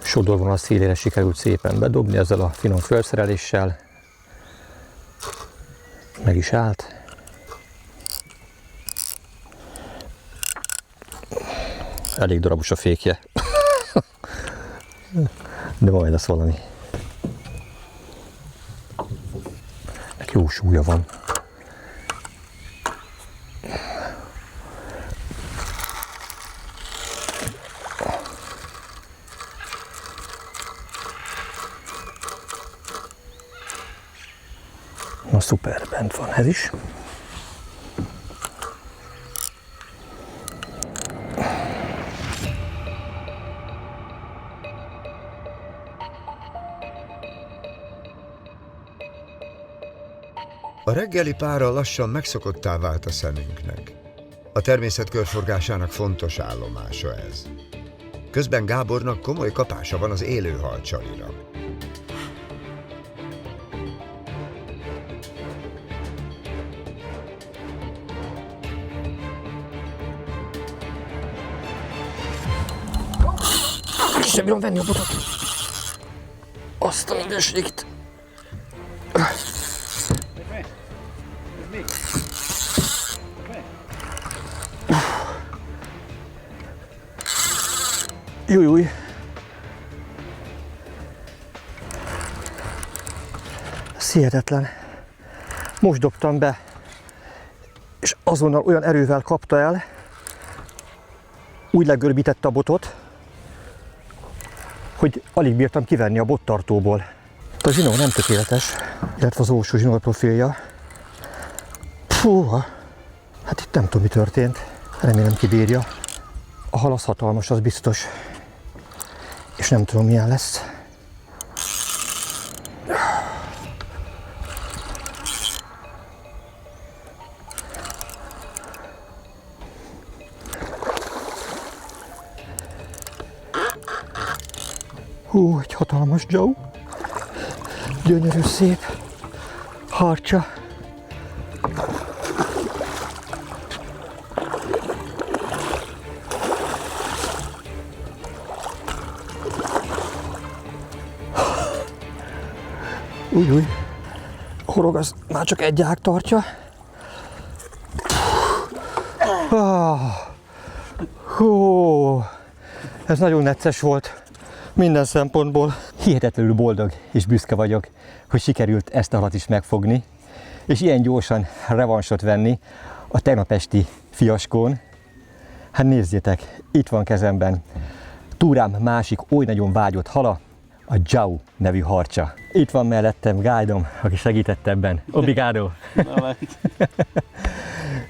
Sodorvonal szélére sikerült szépen bedobni ezzel a finom felszereléssel. Meg is állt. Elég darabos a fékje. De majd lesz valami. Neki jó súlya van. Na szuper, bent van ez is. A reggeli pára lassan megszokottá vált a szemünknek. A természet körforgásának fontos állomása ez. Közben Gábornak komoly kapása van az élőhal csalira. Sem bírom venni a botot. Azt a mindenségét. Júj. Ez hihetetlen. Most dobtam be, és azonnal olyan erővel kapta el, úgy legörbítette a botot, hogy alig bírtam kivenni a bottartóból. A zsinór nem tökéletes, illetve az orsó zsinór profilja. Fúha! Hát itt nem tudom, mi történt. Remélem kibírja. A hal az hatalmas, az biztos. És nem tudom, milyen lesz. Hú, egy hatalmas dzsau. Gyönyörű szép harcsa. Új, a horog az már csak egy ág tartja. Hú, ez nagyon necces volt minden szempontból. Hihetetlenül boldog és büszke vagyok, hogy sikerült ezt a halat is megfogni, és ilyen gyorsan revansot venni a tegnap esti fiaskón. Hát nézzétek, itt van kezemben túrám másik oly nagyon vágyott hala, a dzsau nevű harcsa. Itt van mellettem guide-om, aki segített ebben. Obrigado!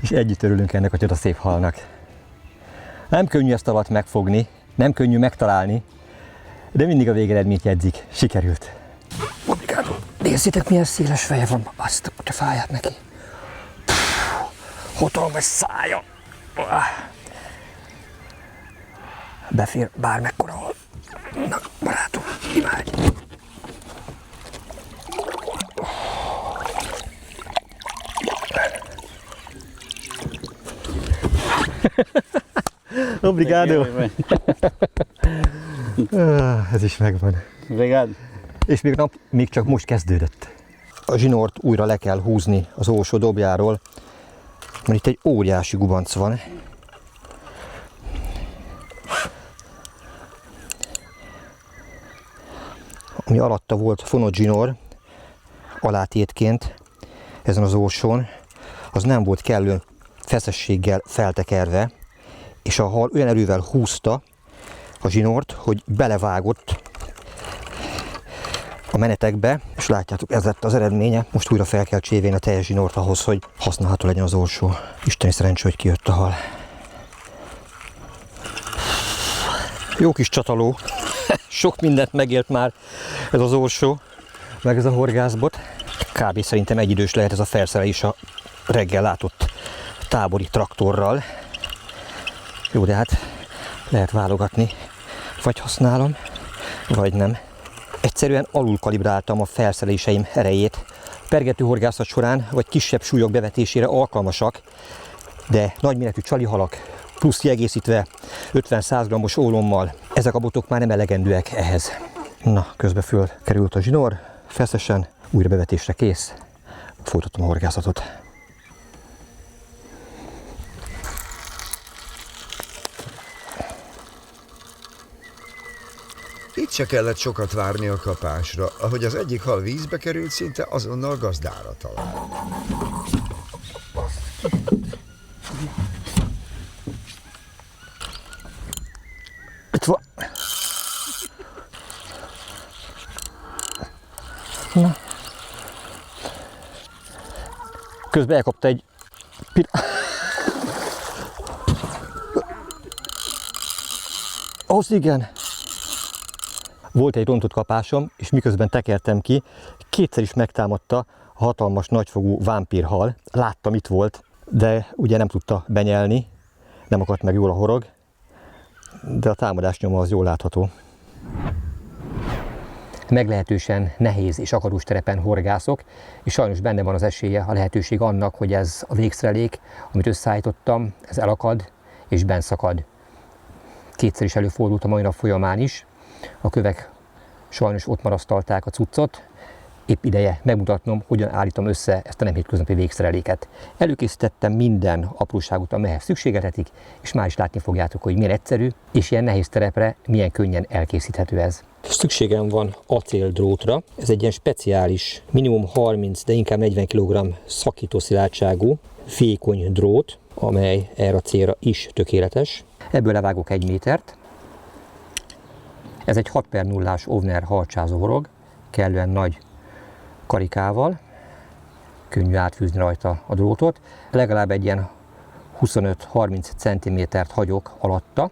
És együtt örülünk ennek a csodaszép halnak. Nem könnyű ezt a halat megfogni, nem könnyű megtalálni, de mindig a végeredményt jegyzik. Sikerült. Obrigado! Nézzétek, milyen széles feje van, azt a fáját neki. Hatalmas szája! Befér bármekkora hal. Na, barátom, imádj! Obrigado! Ez is megvan. Obrigado. És még nap még csak most kezdődött. A zsinort újra le kell húzni az orsó dobjáról, mert itt egy óriási gubanc van. Ami alatta volt fonott zsinór, alátétként ezen az orsón, az nem volt kellő feszességgel feltekerve, és a hal olyan erővel húzta a zsinort, hogy belevágott a menetekbe, és látjátok, ez lett az eredménye. Most újra fel kell csévélni a teljes zsinort ahhoz, hogy használható legyen az orsó. Isteni szerencsé, hogy kijött a hal. Jó kis csataló. Sok mindent megélt már ez az orsó, meg ez a horgászbot. Kb. Szerintem egyidős lehet ez a felszele is a reggel látott tábori traktorral. Jó, de hát lehet válogatni. Vagy használom, vagy nem. Egyszerűen alul kalibráltam a felszereléseim erejét. Pergető horgászat során vagy kisebb súlyok bevetésére alkalmasak, de nagyméretű csalihalak plusz kiegészítve 50-100 g-os ólommal, ezek a botok már nem elegendőek ehhez. Na, közben föl került a zsinór, feszesen, újra bevetésre kész. Folytatom a horgászatot. Itt se kellett sokat várni a kapásra, ahogy az egyik hal vízbe került, szinte azonnal gazdára talált. Itt van. Na. Közben elkapta egy az igen. Volt egy rontott kapásom, és miközben tekertem ki, kétszer is megtámadta a hatalmas nagyfogú vámpírhal. Láttam, itt volt, de ugye nem tudta benyelni, nem akadt meg jól a horog, de a támadás nyoma az jól látható. Meglehetősen nehéz és akadós terepen horgászok, és sajnos benne van az esélye, a lehetőség annak, hogy ez a végszerelék, amit összeállítottam, ez elakad és benszakad. Kétszer is előfordult a mai nap folyamán is. A kövek sajnos ott marasztalták a cuccot. Épp ideje megmutatnom, hogyan állítom össze ezt a nem hétköznapi végszereléket. Előkészítettem minden apróságot, amelyhez szükségeltetik, és már is látni fogjátok, hogy milyen egyszerű, és ilyen nehéz terepre milyen könnyen elkészíthető ez. Szükségem van acéldrótra. Ez egy ilyen speciális, minimum 30, de inkább 40 kg szakítószilárdságú, vékony drót, amely erre a célra is tökéletes. Ebből levágok 1 métert. Ez egy 6x0-ás Ovner harcsázó horog, kellően nagy karikával, könnyű átfűzni rajta a drótot. Legalább egy ilyen 25-30 cm-t hagyok alatta,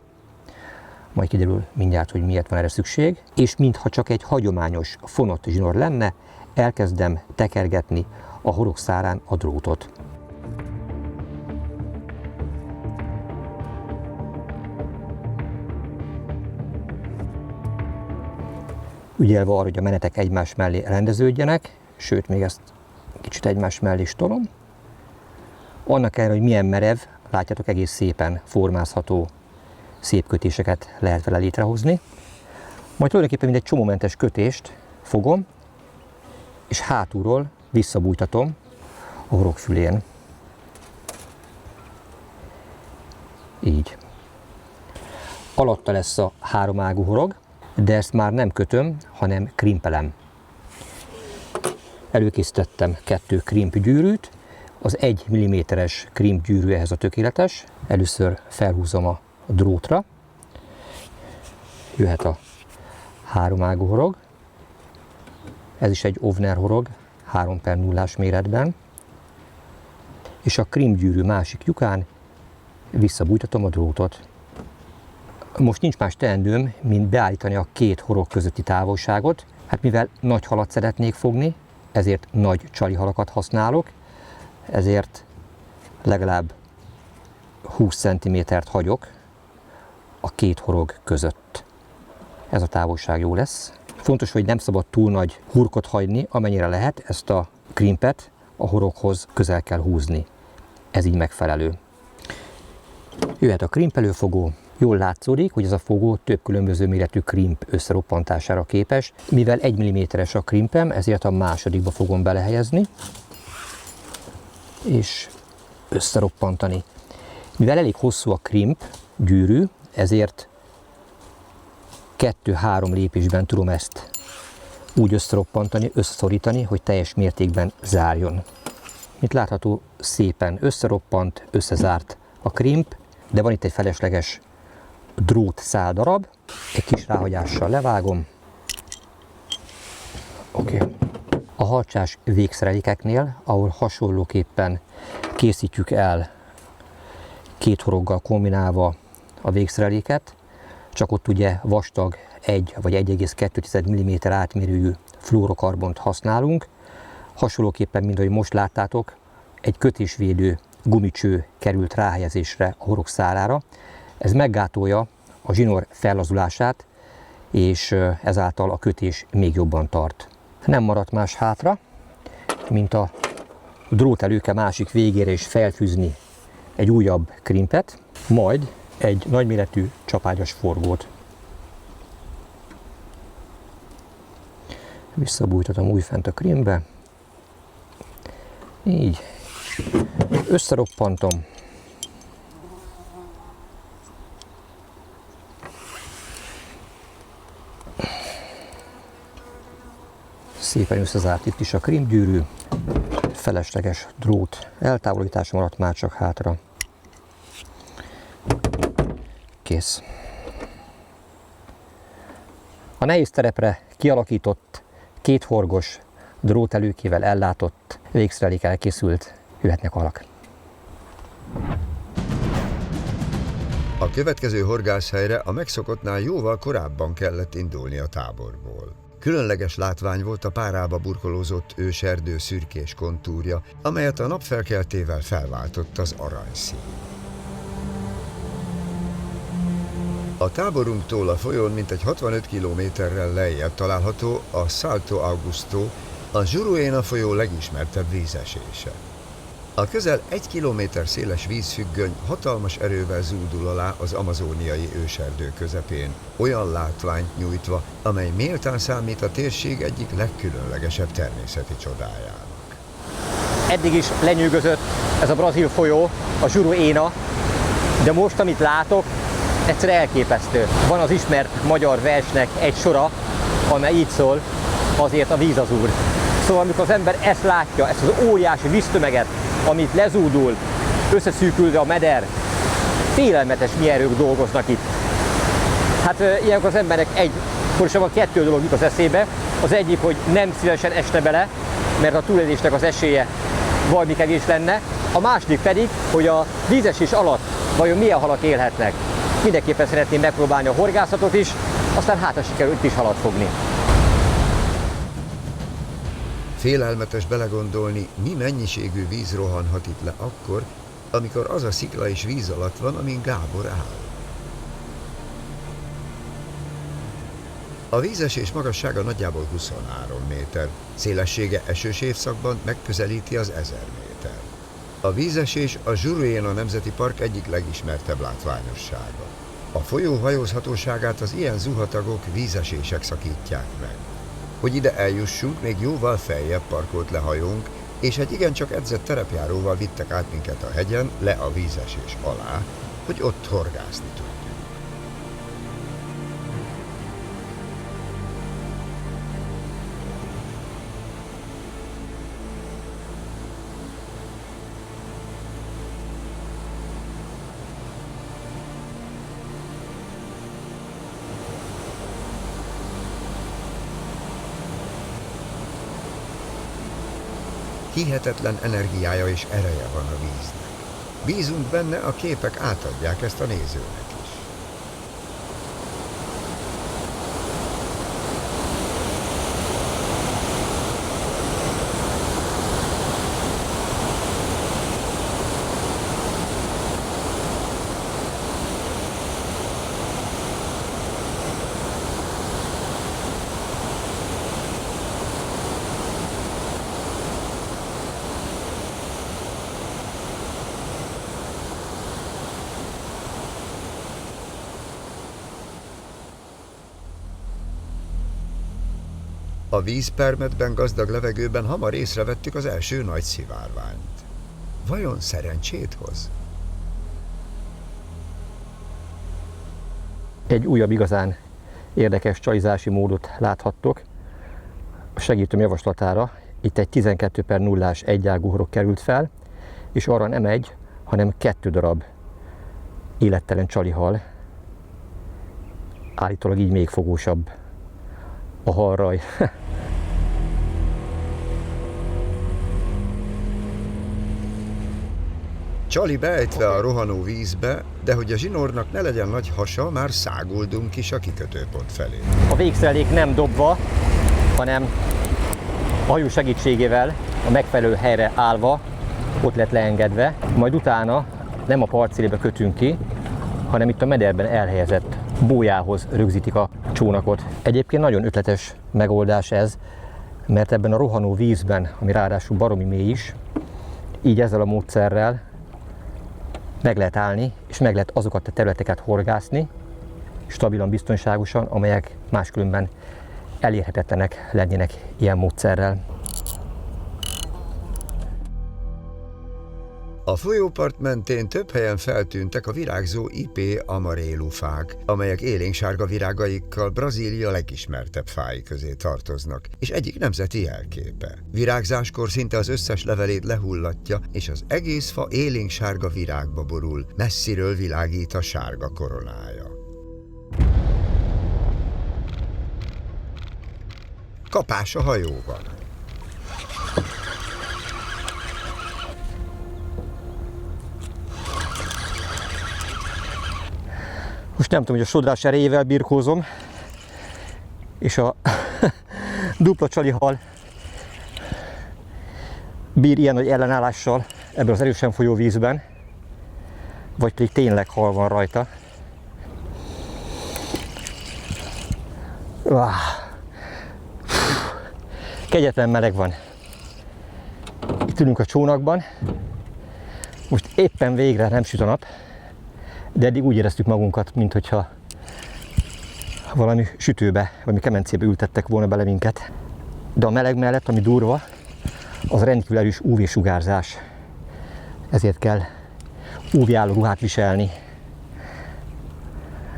majd kiderül mindjárt, hogy miért van erre szükség, és mintha csak egy hagyományos fonott zsinór lenne, elkezdem tekergetni a horogszárán a drótot. Ügyelve arra, hogy a menetek egymás mellé rendeződjenek, sőt, még ezt kicsit egymás mellé is tolom. Annak ellenére, hogy milyen merev, látjátok, egész szépen formázható, szép kötéseket lehet vele létrehozni. Majd tulajdonképpen mint egy csomómentes kötést fogom, és hátulról visszabújtatom a horog fülén. Így. Alatta lesz a háromágú horog, de ezt már nem kötöm, hanem krimpelem. Előkészítettem 2 krimp gyűrűt, az 1 mm-es krimp gyűrű ehhez a tökéletes. Először felhúzom a drótra, jöhet a háromágú horog, ez is egy Ovner horog, 3/0-ás méretben, és a krimp gyűrű másik lyukán visszabújtatom a drótot. Most nincs más teendőm, mint beállítani a 2 horog közötti távolságot. Hát mivel nagy halat szeretnék fogni, ezért nagy csali halakat használok, ezért legalább 20 cm-t hagyok a 2 horog között. Ez a távolság jó lesz. Fontos, hogy nem szabad túl nagy hurkot hagyni, amennyire lehet, ezt a krimpet a horoghoz közel kell húzni. Ez így megfelelő. Jöhet a krimpelőfogó. Jól látszódik, hogy ez a fogó több különböző méretű krimp összeroppantására képes. Mivel 1 mm-es a krimpem, ezért a másodikba fogom belehelyezni, és összeroppantani. Mivel elég hosszú a krimp gyűrű, ezért 2-3 lépésben tudom ezt úgy összeroppantani, összeszorítani, hogy teljes mértékben zárjon. Mint látható, szépen összeroppant, összezárt a krimp, de van itt egy felesleges drót száldarab, egy kis ráhagyással levágom. Oké. A harcsás végszerelékeknél, ahol hasonlóképpen készítjük el 2 horoggal kombinálva a végszereléket, csak ott ugye vastag 1 vagy 1,2 mm átmérőjű fluorokarbont használunk. Hasonlóképpen, mint ahogy most láttátok, egy kötésvédő gumicső került ráhelyezésre a horog szálára. Ez meggátolja a zsinór fellazulását, és ezáltal a kötés még jobban tart. Nem maradt más hátra, mint a drótelőke másik végére is felfűzni egy újabb krimpet, majd egy nagyméretű csapágyas forgót. Visszabújtatom újfent a krimpbe. Így. Összeroppantom. Szépen összezárt itt is a krimpgyűrű. Felesleges drót eltávolítás maradt már csak hátra. Kész. A nehéz terepre kialakított 2 horgos drótelőkével ellátott végszerelék elkészült, jöhetnek a halak. A következő horgászhelyre a megszokottnál jóval korábban kellett indulni a táborból. Különleges látvány volt a párába burkolózott őserdő szürkés kontúrja, amelyet a napfelkeltével felváltott az aranyszín. A táborunktól a folyón mintegy 65 kilométerrel lejjebb található a Salto Augusto, a Juruena folyó legismertebb vízesése. A közel 1 kilométer széles vízfüggöny hatalmas erővel zúdul alá az amazóniai őserdő közepén, olyan látványt nyújtva, amely méltán számít a térség egyik legkülönlegesebb természeti csodájának. Eddig is lenyűgözött ez a brazil folyó, a Juruena, de most, amit látok, egyszer elképesztő. Van az ismert magyar versnek egy sora, amely így szól: azért a víz az úr. Szóval amikor az ember ezt látja, ezt az óriási víztömeget, amit lezúdul, összeszűkülve a meder, félelmetes milyen erők dolgoznak itt. Hát ilyenkor az embernek pontosabban 2 dolog jut az eszébe. Az egyik, hogy nem szívesen esne bele, mert a túlélésnek az esélye valami kevés lenne. A második pedig, hogy a vízesés alatt vajon milyen halak élhetnek. Mindenképpen szeretném megpróbálni a horgászatot is, aztán hát ha sikerül itt is halat fogni. Félelmetes belegondolni, mi mennyiségű víz rohanhat itt le akkor, amikor az a szikla is víz alatt van, amin Gábor áll. A vízesés magassága nagyjából 23 méter, szélessége esős évszakban megközelíti az 1000 méter. A vízesés a Juruena Nemzeti Park egyik legismertebb látványossága. A folyó hajózhatóságát az ilyen zuhatagok, vízesések szakítják meg. Hogy ide eljussunk, még jóval feljebb parkolt le hajónk, és egy igencsak edzett terepjáróval vittek át minket a hegyen, le a vízesés alá, hogy ott horgászni tudjunk. Hihetetlen energiája és ereje van a víznek. Bízunk benne, a képek átadják ezt a nézőnek is. A vízpermetben gazdag levegőben hamar észrevettük az első nagy szivárványt. Vajon szerencsét hoz? Egy újabb igazán érdekes csalizási módot láthattok. A segítőm javaslatára itt egy 12/0-ás egyágú horog került fel, és arra nem egy, hanem 2 darab élettelen csalihal. Állítólag így még fogósabb a halraj. Csali beejtve a rohanó vízbe, de hogy a zsinórnak ne legyen nagy hasa, már száguldunk is a kikötőpont felé. A végszerelék nem dobva, hanem a hajó segítségével a megfelelő helyre állva, ott lett leengedve, majd utána nem a partszélébe kötünk ki, hanem itt a mederben elhelyezett bójához rögzítik a csónakot. Egyébként nagyon ötletes megoldás ez, mert ebben a rohanó vízben, ami ráadásul baromi mély is, így ezzel a módszerrel meg lehet állni, és meg lehet azokat a területeket horgászni, stabilan, biztonságosan, amelyek máskülönben elérhetetlenek lennének ilyen módszerrel. A folyópart mentén több helyen feltűntek a virágzó Ipé amarelu fák, amelyek élénksárga virágaikkal Brazília legismertebb fái közé tartoznak, és egyik nemzeti jelképe. Virágzáskor szinte az összes levelét lehullatja, és az egész fa élénksárga virágba borul, messziről világít a sárga koronája. Kapás a hajóban. Most nem tudom, hogy a sodrás erejével birkózom, és a dupla csalihal bír ilyen nagy ellenállással ebben az erősen folyó vízben, vagy pedig tényleg hal van rajta. Kegyetlen meleg van. Itt ülünk a csónakban. Most éppen végre nem süt a nap, de eddig úgy éreztük magunkat, minthogyha valami sütőbe, valami kemencébe ültettek volna bele minket. De a meleg mellett, ami durva, az rendkívül erős UV-sugárzás. Ezért kell UV-álló ruhát viselni.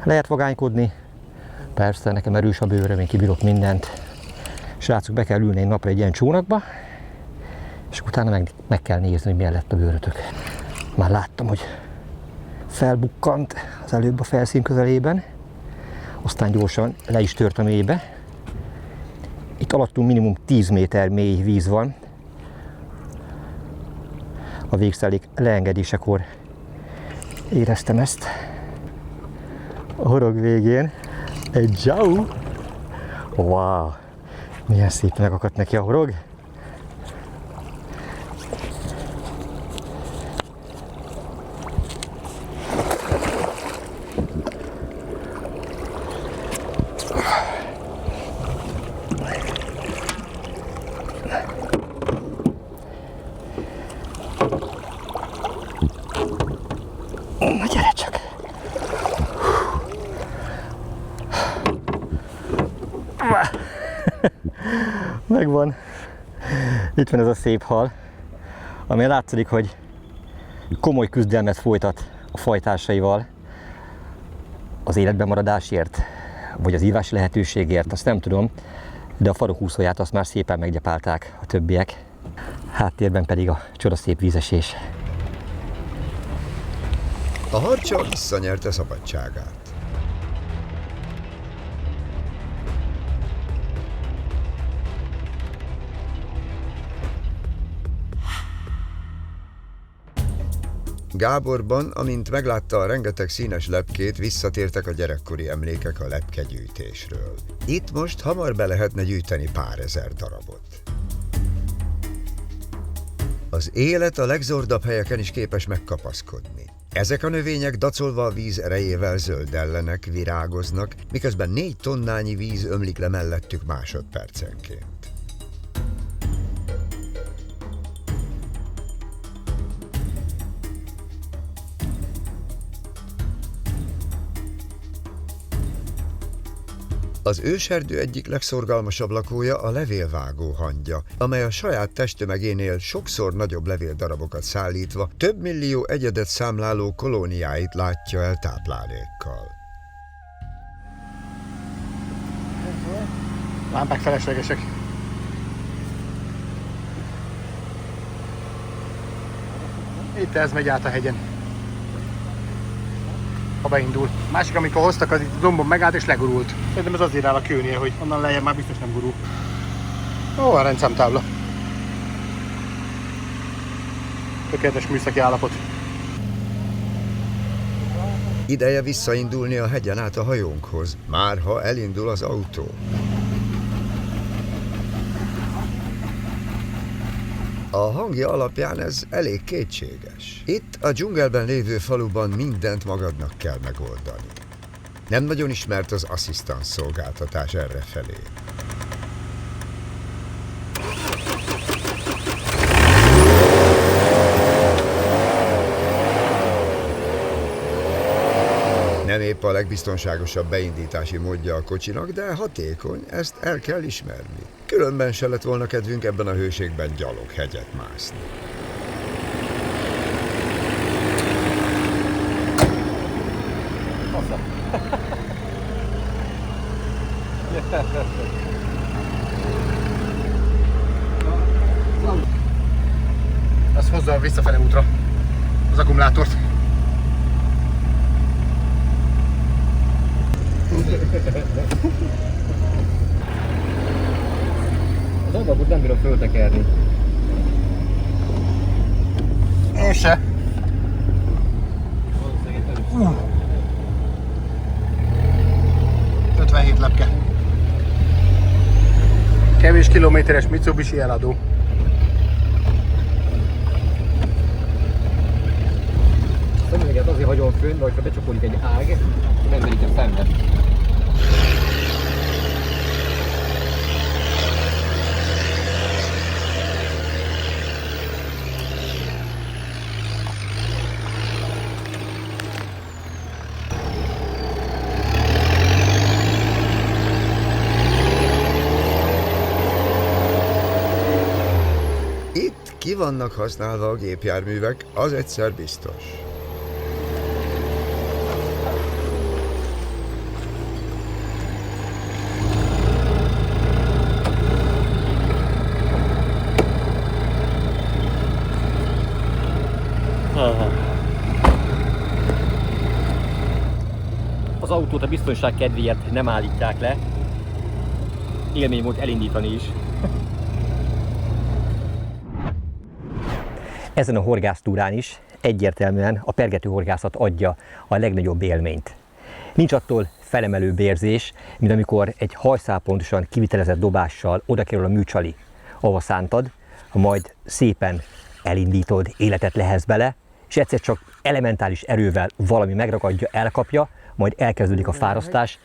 Lehet vagánykodni, persze, nekem erős a bőröm, én kibírok mindent. Srácok, be kell ülni egy napra egy ilyen csónakba, és utána meg kell nézni, hogy milyen lett a bőrötök. Már láttam, hogy felbukkant az előbb a felszín közelében, aztán gyorsan le is tört a mélybe. Itt alattunk minimum 10 méter mély víz van. A végszerelék leengedésekor éreztem ezt. a horog végén egy zsau. Wow! Milyen szép megakadt neki a horog. Na gyere csak! Megvan. Itt van ez a szép hal, ami látszik, hogy komoly küzdelmet folytat a fajtársaival az életben maradásért, vagy az ívási lehetőségért, azt nem tudom, de a farokúszóját azt már szépen meggyapálták a többiek. Háttérben pedig a csodaszép vízesés. A harcsa visszanyerte szabadságát. Gáborban, amint meglátta a rengeteg színes lepkét, visszatértek a gyerekkori emlékek a lepkegyűjtésről. Itt most hamar be lehetne gyűjteni pár ezer darabot. Az élet a legzordabb helyeken is képes megkapaszkodni. Ezek a növények dacolva a víz erejével zöldellenek, virágoznak, miközben 4 tonnányi víz ömlik le mellettük másodpercenként. Az őserdő egyik legszorgalmasabb lakója a levélvágó hangya, amely a saját testtömegénél sokszor nagyobb levéldarabokat szállítva több millió egyedet számláló kolóniáit látja el táplálékkal. Lámpák feleslegesek. Itt ez megy át a hegyen. Ha beindul. Másik, amikor hoztak, az itt dombon megállt és legurult. Szerintem ez azért áll a kőnél, hogy onnan lejjebb már biztos nem gurul. Ó, a rendszámtábla. Tökéletes műszaki állapot. Ideje visszaindulni a hegyen át a hajónkhoz, már ha elindul az autó. A hangja alapján ez elég kétséges. Itt a dzsungelben lévő faluban mindent magadnak kell megoldani. Nem nagyon ismert az asszisztans szolgáltatás errefelé. Nem épp a legbiztonságosabb beindítási módja a kocsinak, de hatékony, ezt el kell ismerni. Különben se lett volna kedvünk ebben a hőségben gyalog hegyet mászni. Az hozza a visszafele útra az akkumulátort. Az ablakot nem bírom föltekerni. Én se. 57 lepke. Kevés kilométeres Mitsubishi eladó. Szemüveget azért hagyom fönn, de hogyha becsapódik egy ág, nem verik a szembe. Itt ki vannak használva a gépjárművek, az egyszer biztos. Az autót a biztonság kedvéért nem állítják le. Élmény volt elindítani is. Ezen a horgásztúrán is egyértelműen a pergető horgászat adja a legnagyobb élményt. Nincs attól felemelőbb érzés, mint amikor egy hajszálpontosan kivitelezett dobással oda kerül a műcsali, ahova szántad, majd szépen elindítod, életet lehez bele, és egyszer csak elementális erővel valami megragadja, elkapja, majd elkezdődik a fárasztás,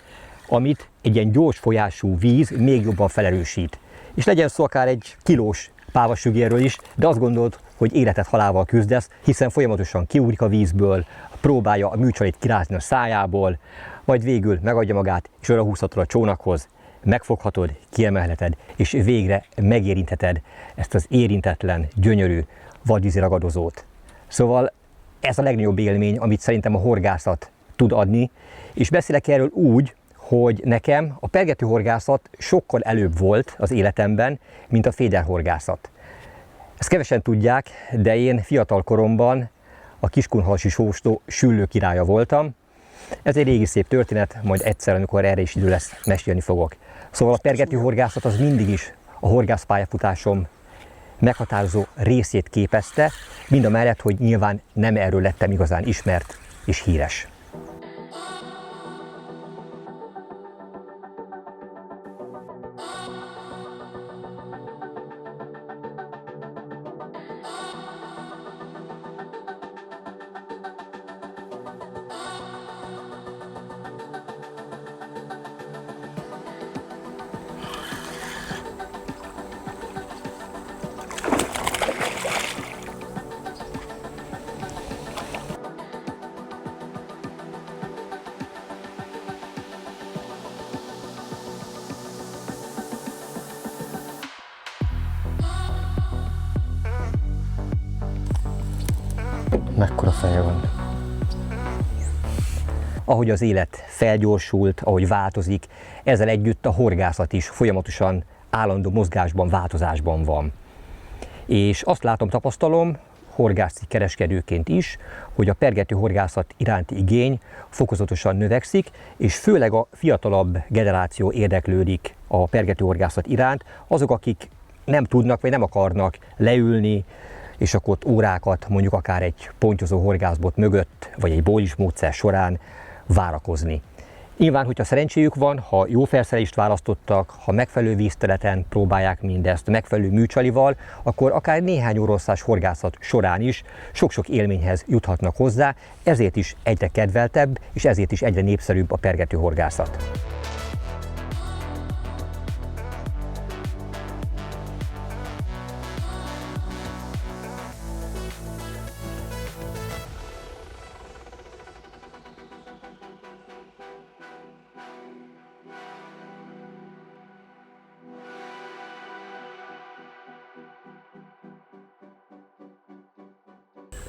amit egy ilyen gyors folyású víz még jobban felerősít. És legyen szó akár egy kilós pávasügérről is, de azt gondolod, hogy életet halálval küzdesz, hiszen folyamatosan kiugrik a vízből, próbálja a műcsalit kirázni a szájából, majd végül megadja magát, és oda húzhatod a csónakhoz, megfoghatod, kiemelheted, és végre megérintheted ezt az érintetlen, gyönyörű vadvízi ragadozót. Szóval ez a legnagyobb élmény, amit szerintem a horgászat tud adni, és beszélek erről úgy, hogy nekem a pergetőhorgászat sokkal előbb volt az életemben, mint a féderhorgászat. Ezt kevesen tudják, de én fiatal koromban a Kiskunhalsi sóstó süllő királya voltam. Ez egy régi szép történet, majd egyszer, amikor erre is idő lesz, mesélni fogok. Szóval a pergetőhorgászat az mindig is a horgászpályafutásom meghatározó részét képezte, mind a mellett, hogy nyilván nem erről lettem igazán ismert és híres. Mekkora feje van. Ahogy az élet felgyorsult, ahogy változik, ezzel együtt a horgászat is folyamatosan állandó mozgásban, változásban van. És azt látom, tapasztalom, horgászi kereskedőként is, hogy a pergetőhorgászat iránti igény fokozatosan növekszik, és főleg a fiatalabb generáció érdeklődik a pergetőhorgászat iránt, azok, akik nem tudnak vagy nem akarnak leülni, és akkor ott órákat mondjuk akár egy pontyozó horgászbot mögött, vagy egy bólis módszer során várakozni. Nyilván, hogyha szerencséjük van, ha jó felszerelést választottak, ha megfelelő vízterületen próbálják mindezt, megfelelő műcsalival, akkor akár néhány oroszlás horgászat során is sok-sok élményhez juthatnak hozzá, ezért is egyre kedveltebb, és ezért is egyre népszerűbb a pergetőhorgászat.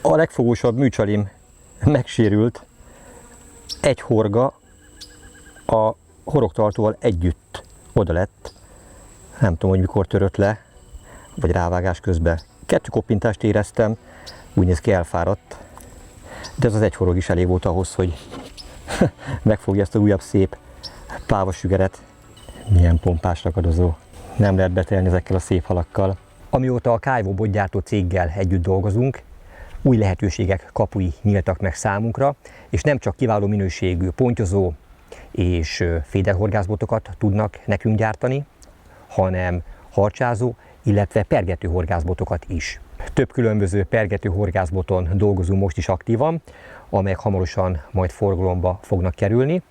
A legfogósabb műcsalim megsérült, egy horga a horogtartóval együtt oda lett, nem tudom, hogy mikor törött le, vagy rávágás közben. 2 koppintást éreztem, úgy néz ki, elfáradt, de ez az egy horog is elég volt ahhoz, hogy megfogja ezt a újabb szép pávasügeret. Milyen pompás ragadozó, nem lehet betelni ezekkel a szép halakkal. Amióta a Kájvó botgyártó céggel együtt dolgozunk, új lehetőségek kapui nyíltak meg számunkra, és nem csak kiváló minőségű pontyozó és féderhorgászbotokat tudnak nekünk gyártani, hanem harcsázó, illetve pergetőhorgászbotokat is. Több különböző pergetőhorgászboton dolgozunk most is aktívan, amelyek hamarosan majd forgalomba fognak kerülni.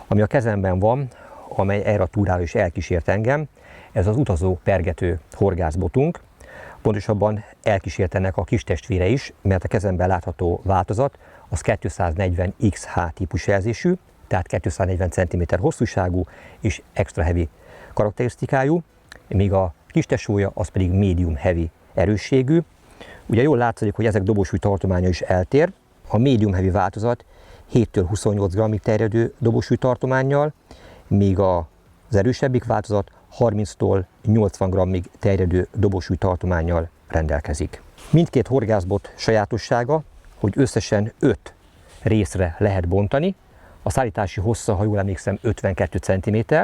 Ami a kezemben van, amely erre a túrára is elkísért engem, ez az utazó pergető horgászbotunk. Pontosabban elkísért ennek a kis testvére is, mert a kezemben látható változat az 240 XH típus jelzésű, tehát 240 cm hosszúságú és extra heavy karakterisztikájú, míg a kis tesója az pedig medium heavy erősségű. Ugye jól látszik, hogy ezek dobósúly tartománya is eltér. A medium heavy változat 7-től 28 g-ig terjedő dobósúly tartománnyal, míg az erősebbik változat 30-tól 80 g-ig terjedő dobósúly tartománnyal rendelkezik. Mindkét horgászbot sajátossága, hogy összesen 5 részre lehet bontani. A szállítási hossza, ha jól emlékszem, 52 cm.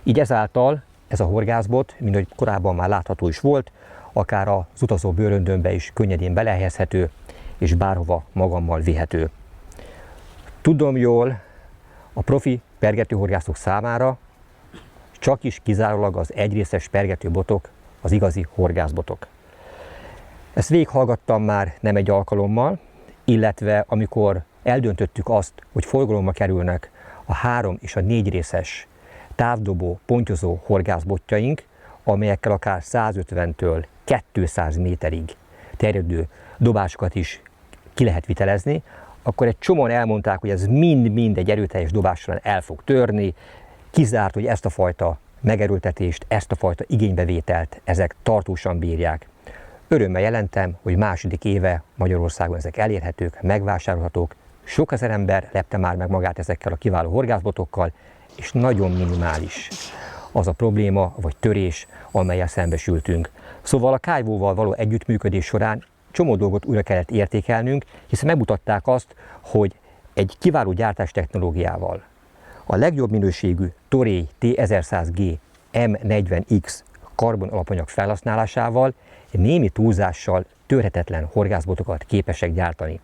Így ezáltal ez a horgászbot, mint ahogy korábban már látható is volt, akár az utazó bőröndömbe is könnyedén belehelyezhető, és bárhova magammal vihető. Tudom jól, a profi pergetőhorgászok számára csak is kizárólag az egyrészes pergetőbotok az igazi horgászbotok. Ezt végighallgattam már nem egy alkalommal, illetve amikor eldöntöttük azt, hogy forgalomba kerülnek a 3 és a 4 részes távdobó, pontyozó horgászbotjaink, amelyekkel akár 150-től 200 méterig terjedő dobásokat is ki lehet vitelezni, akkor egy csomóan elmondták, hogy ez mind-mind egy erőteljes dobás során el fog törni, kizárt, hogy ezt a fajta megerőltetést, ezt a fajta igénybevételt ezek tartósan bírják. Örömmel jelentem, hogy második éve Magyarországon ezek elérhetők, megvásárolhatók, sok ezer ember lepte már meg magát ezekkel a kiváló horgászbotokkal, és nagyon minimális az a probléma vagy törés, amellyel szembesültünk. Szóval a Kayvóval való együttműködés során csomó dolgot újra kellett értékelnünk, hiszen megmutatták azt, hogy egy kiváló gyártás technológiával, a legjobb minőségű Toray T1100G M40X karbon alapanyag felhasználásával némi túlzással törhetetlen horgászbotokat képesek gyártani.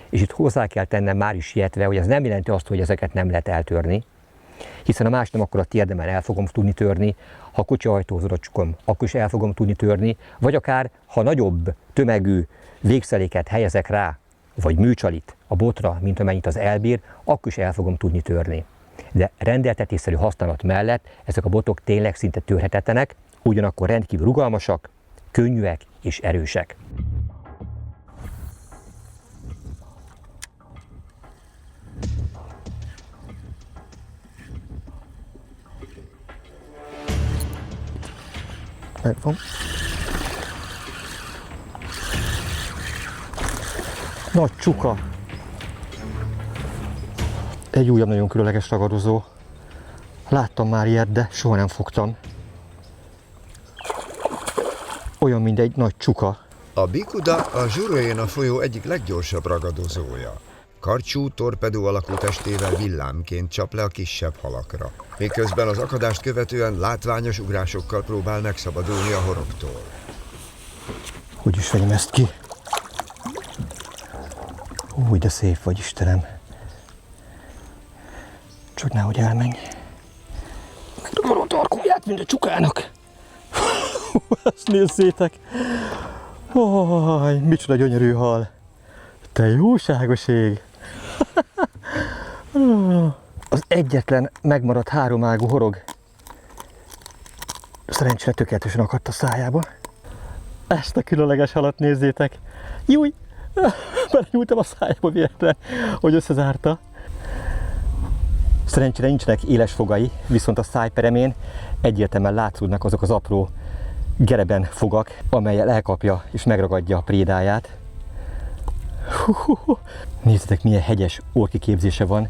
És itt hozzá kell tennem már is sietve, hogy ez nem jelenti azt, hogy ezeket nem lehet eltörni, hiszen a más nem, akkor a térdemen el fogom tudni törni, ha kocsiajtózóra csukom, akkor is el fogom tudni törni, vagy akár, ha nagyobb tömegű végszeléket helyezek rá, vagy műcsalit a botra, mint amennyit az elbír, akkor is el fogom tudni törni. De rendeltetésszerű használat mellett ezek a botok tényleg szinte törhetetlenek, ugyanakkor rendkívül rugalmasak, könnyűek és erősek. Megvan. Nagy csuka. Egy újabb nagyon különleges ragadozó. Láttam már ilyet, de soha nem fogtam. Olyan, mint egy nagy csuka. A Bikuda a Zsuroéna folyó egyik leggyorsabb ragadozója. Karcsú, torpedó alakú testével villámként csap le a kisebb halakra, miközben az akadást követően látványos ugrásokkal próbál megszabadulni a horogtól. Hogy is vegyem ezt ki? Új, de szép vagy, Istenem. Csak nehogy elmenj. Megragom a tarkóját, mint a csukának. Ezt nézzétek! Oj, micsoda gyönyörű hal! Te jóságos ég! Az egyetlen megmaradt háromágú horog szerencsére tökéletesen akadt a szájába. Ezt a különleges halat nézzétek! Júj! Belenyúltam a szájába véletlen, hogy összezárta. Szerencsére nincsenek éles fogai, viszont a szájperemén egyértelműen látszódnak azok az apró gereben fogak, amellyel elkapja és megragadja a prédáját. Nézzétek, milyen hegyes orrkiképzése van,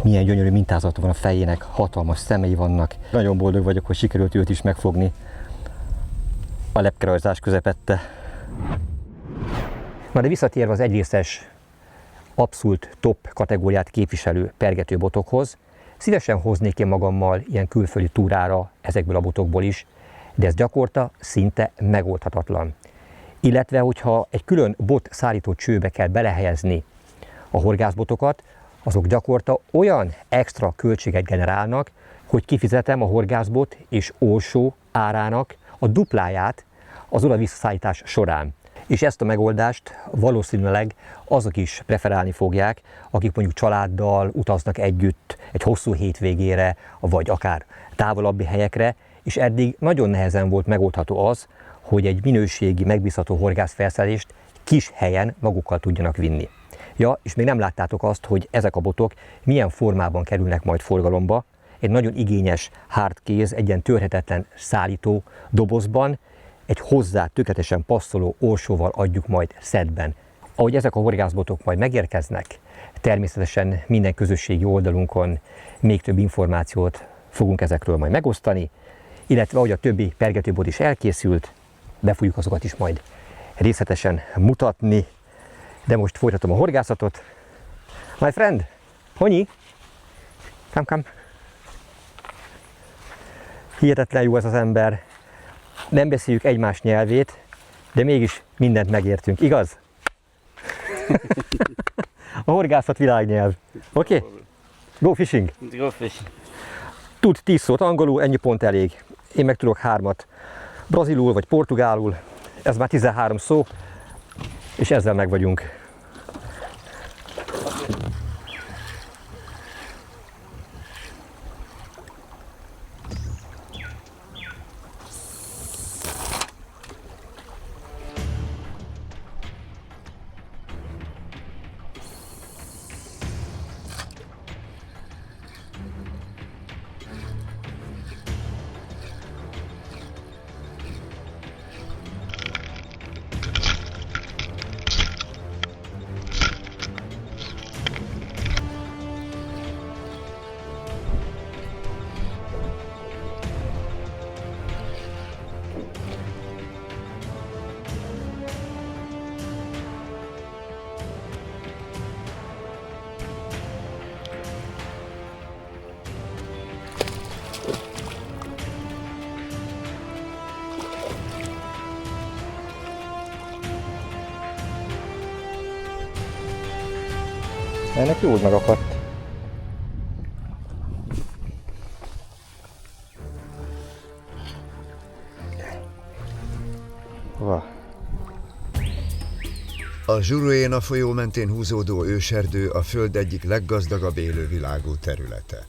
milyen gyönyörű mintázata van a fejének, hatalmas szemei vannak. Nagyon boldog vagyok, hogy sikerült őt is megfogni a lepkerajzás közepette. Na de visszatérve az egyrészes, abszolút top kategóriát képviselő pergetőbotokhoz, szívesen hoznék én magammal ilyen külföldi túrára ezekből a botokból is, de ez gyakorta szinte megoldhatatlan. Illetve, hogyha egy külön bot szállító csőbe kell belehelyezni a horgászbotokat, azok gyakorta olyan extra költséget generálnak, hogy kifizetem a horgászbot és orsó árának a dupláját az oda-visszaszállítás során. És ezt a megoldást valószínűleg azok is preferálni fogják, akik mondjuk családdal utaznak együtt egy hosszú hétvégére, vagy akár távolabbi helyekre, és eddig nagyon nehezen volt megoldható az, hogy egy minőségi, megbízható horgászfelszerelést kis helyen magukkal tudjanak vinni. Ja, és még nem láttátok azt, hogy ezek a botok milyen formában kerülnek majd forgalomba. Egy nagyon igényes hardcase, egy ilyen törhetetlen szállító dobozban, egy hozzá tökéletesen passzoló orsóval adjuk majd szedben. Ahogy ezek a horgászbotok majd megérkeznek, természetesen minden közösségi oldalunkon még több információt fogunk ezekről majd megosztani, illetve ahogy a többi pergetőbot is elkészült, be fogjuk azokat is majd részletesen mutatni. De most folytatom a horgászatot. My friend, honey, come. Hihetetlen jó ez az ember. Nem beszéljük egymás nyelvét, de mégis mindent megértünk, igaz? A horgászat világnyelv. Oké? Go fishing. Let's go fishing. Tud 10 szót angolul, ennyi pont elég. Én meg tudok 3-at brazilul vagy portugálul. Ez már 13 szó, és ezzel meg vagyunk. Ennek jól megakadt. A Juruena folyó mentén húzódó őserdő a föld egyik leggazdagabb élővilágú területe.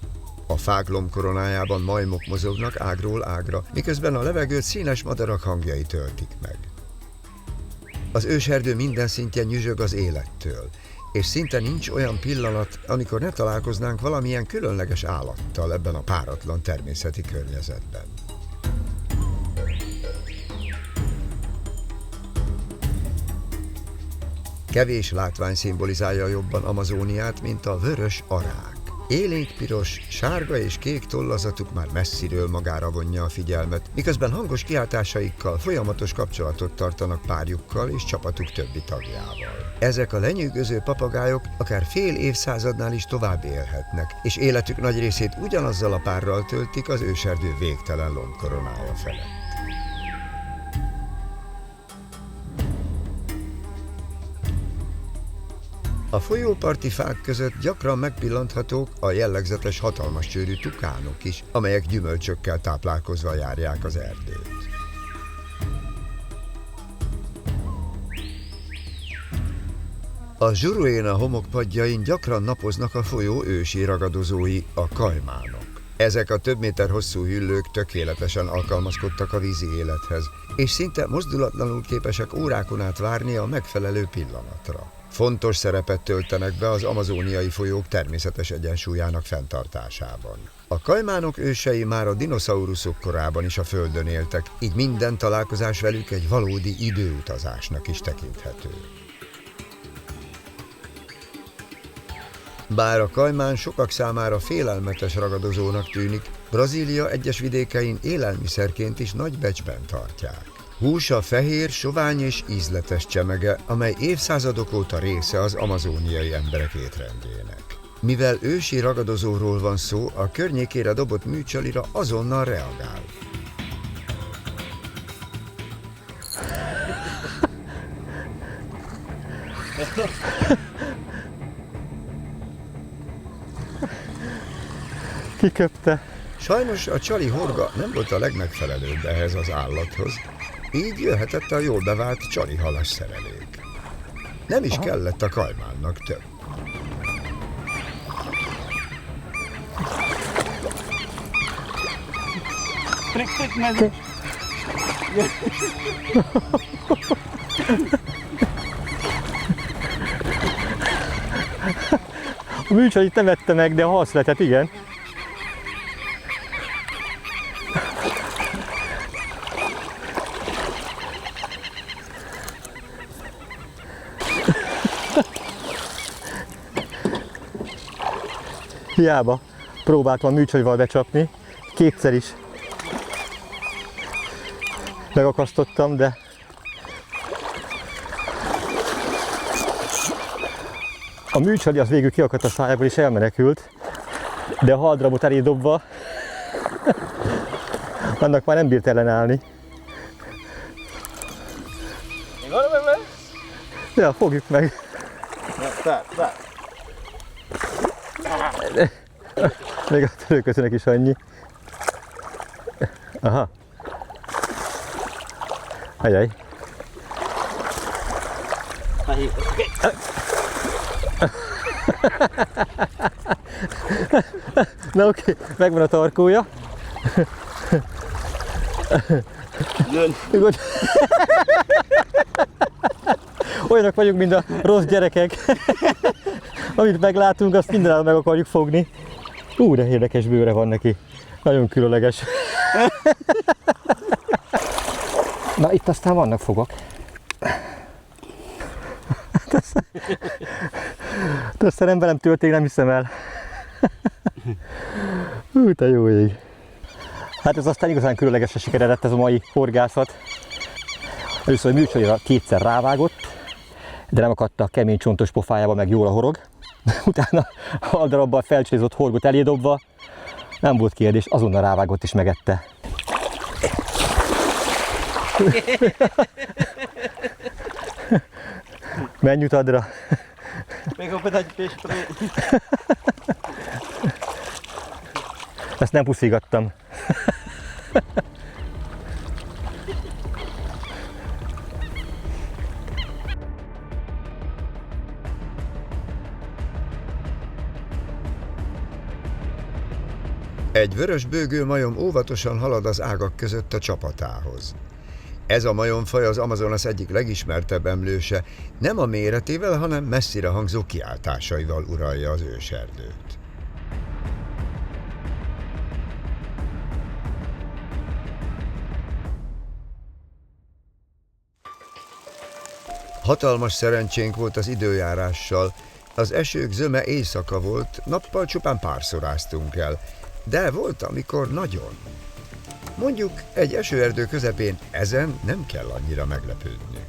A fák lombkoronájában majmok mozognak ágról ágra, miközben a levegőt színes madarak hangjai töltik meg. Az őserdő minden szintjen nyüzsög az élettől, és szinte nincs olyan pillanat, amikor ne találkoznánk valamilyen különleges állattal ebben a páratlan természeti környezetben. Kevés látvány szimbolizálja jobban Amazóniát, mint a vörös arák. Élénkpiros, sárga és kék tollazatuk már messziről magára vonja a figyelmet, miközben hangos kiáltásaikkal folyamatos kapcsolatot tartanak párjukkal és csapatuk többi tagjával. Ezek a lenyűgöző papagájok akár fél évszázadnál is tovább élhetnek, és életük nagy részét ugyanazzal a párral töltik az őserdő végtelen lombkoronája felett. A folyóparti fák között gyakran megpillanthatók a jellegzetes hatalmas csőrű tukánok is, amelyek gyümölcsökkel táplálkozva járják az erdőt. A Juruena homokpadjain gyakran napoznak a folyó ősi ragadozói, a kajmánok. Ezek a több méter hosszú hüllők tökéletesen alkalmazkodtak a vízi élethez, és szinte mozdulatlanul képesek órákon át várni a megfelelő pillanatra. Fontos szerepet töltenek be az amazóniai folyók természetes egyensúlyának fenntartásában. A kajmánok ősei már a dinoszauruszok korában is a Földön éltek, így minden találkozás velük egy valódi időutazásnak is tekinthető. Bár a kajmán sokak számára félelmetes ragadozónak tűnik, Brazília egyes vidékein élelmiszerként is nagy becsben tartják. Húsa fehér, sovány és ízletes csemege, amely évszázadok óta része az amazóniai emberek étrendjének. Mivel ősi ragadozóról van szó, a környékére dobott műcsalira azonnal reagál. Kiköpte. Sajnos a csali horga nem volt a legmegfelelőbb ehhez az állathoz, így jöhetett a jól bevált csali halas szerelék. Nem is kellett a kajmánnak több. A műcsalit nem vette meg, de a halszletet igen. Hiába próbáltam a műcsalival becsapni, kétszer is megakasztottam, de a műcsali az végül kiakadt a szájából és elmenekült, de a haldrabot elé dobva annak már nem bírt ellenállni. Ja, fogjuk meg. Még a törőkötőnek is annyi. Aha. Ajaj. Na oké, megvan a tarkója. Good. Olyanok vagyunk, mint a rossz gyerekek. Amit meglátunk, azt mindenáll meg akarjuk fogni. De érdekes bőre van neki. Nagyon különleges. Na, itt aztán vannak fogak. De aztán nem velem történik, nem hiszem el. Te jó ég. Hát ez aztán igazán különlegesen sikeredett ez a mai horgászat. Először a műcsarira kétszer rávágott, de nem akadta a kemény csontos pofájába, meg jól a horog. Utána aldarabbal felcsilizott horgot elédobva, nem volt kérdés, azonnal rávágott és megette. Menj utadra! Még a pedaggy péstre. Ezt nem puszigattam. Egy vörös bőgő majom óvatosan halad az ágak között a csapatához. Ez a majomfaj az Amazonas egyik legismertebb emlőse, nem a méretével, hanem messzire hangzó kiáltásaival uralja az őserdőt. Hatalmas szerencsénk volt az időjárással, az esők zöme éjszaka volt, nappal csupán párszor áztunk el, de volt, amikor nagyon. Mondjuk egy esőerdő közepén ezen nem kell annyira meglepődnünk.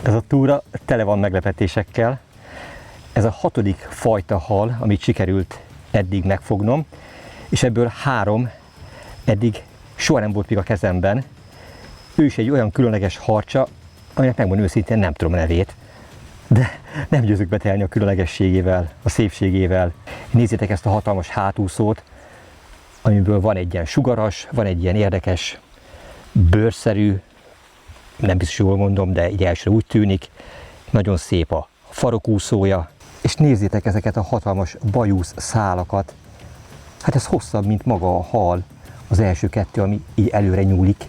Ez a túra tele van meglepetésekkel. Ez a 6. fajta hal, amit sikerült eddig megfognom, és ebből 3 eddig soha nem volt még a kezemben. Ő is egy olyan különleges harcsa, aminek megmondom őszintén nem tudom a nevét, de nem győzök betelni a különlegességével, a szépségével. Nézzétek ezt a hatalmas hátúszót, amiből van egy ilyen sugaras, van egy ilyen érdekes bőrszerű, nem biztos jól mondom, de így elsőre úgy tűnik, nagyon szép a farokúszója, és nézzétek ezeket a hatalmas bajusz szálakat. Hát ez hosszabb, mint maga a hal, az első 2, ami így előre nyúlik,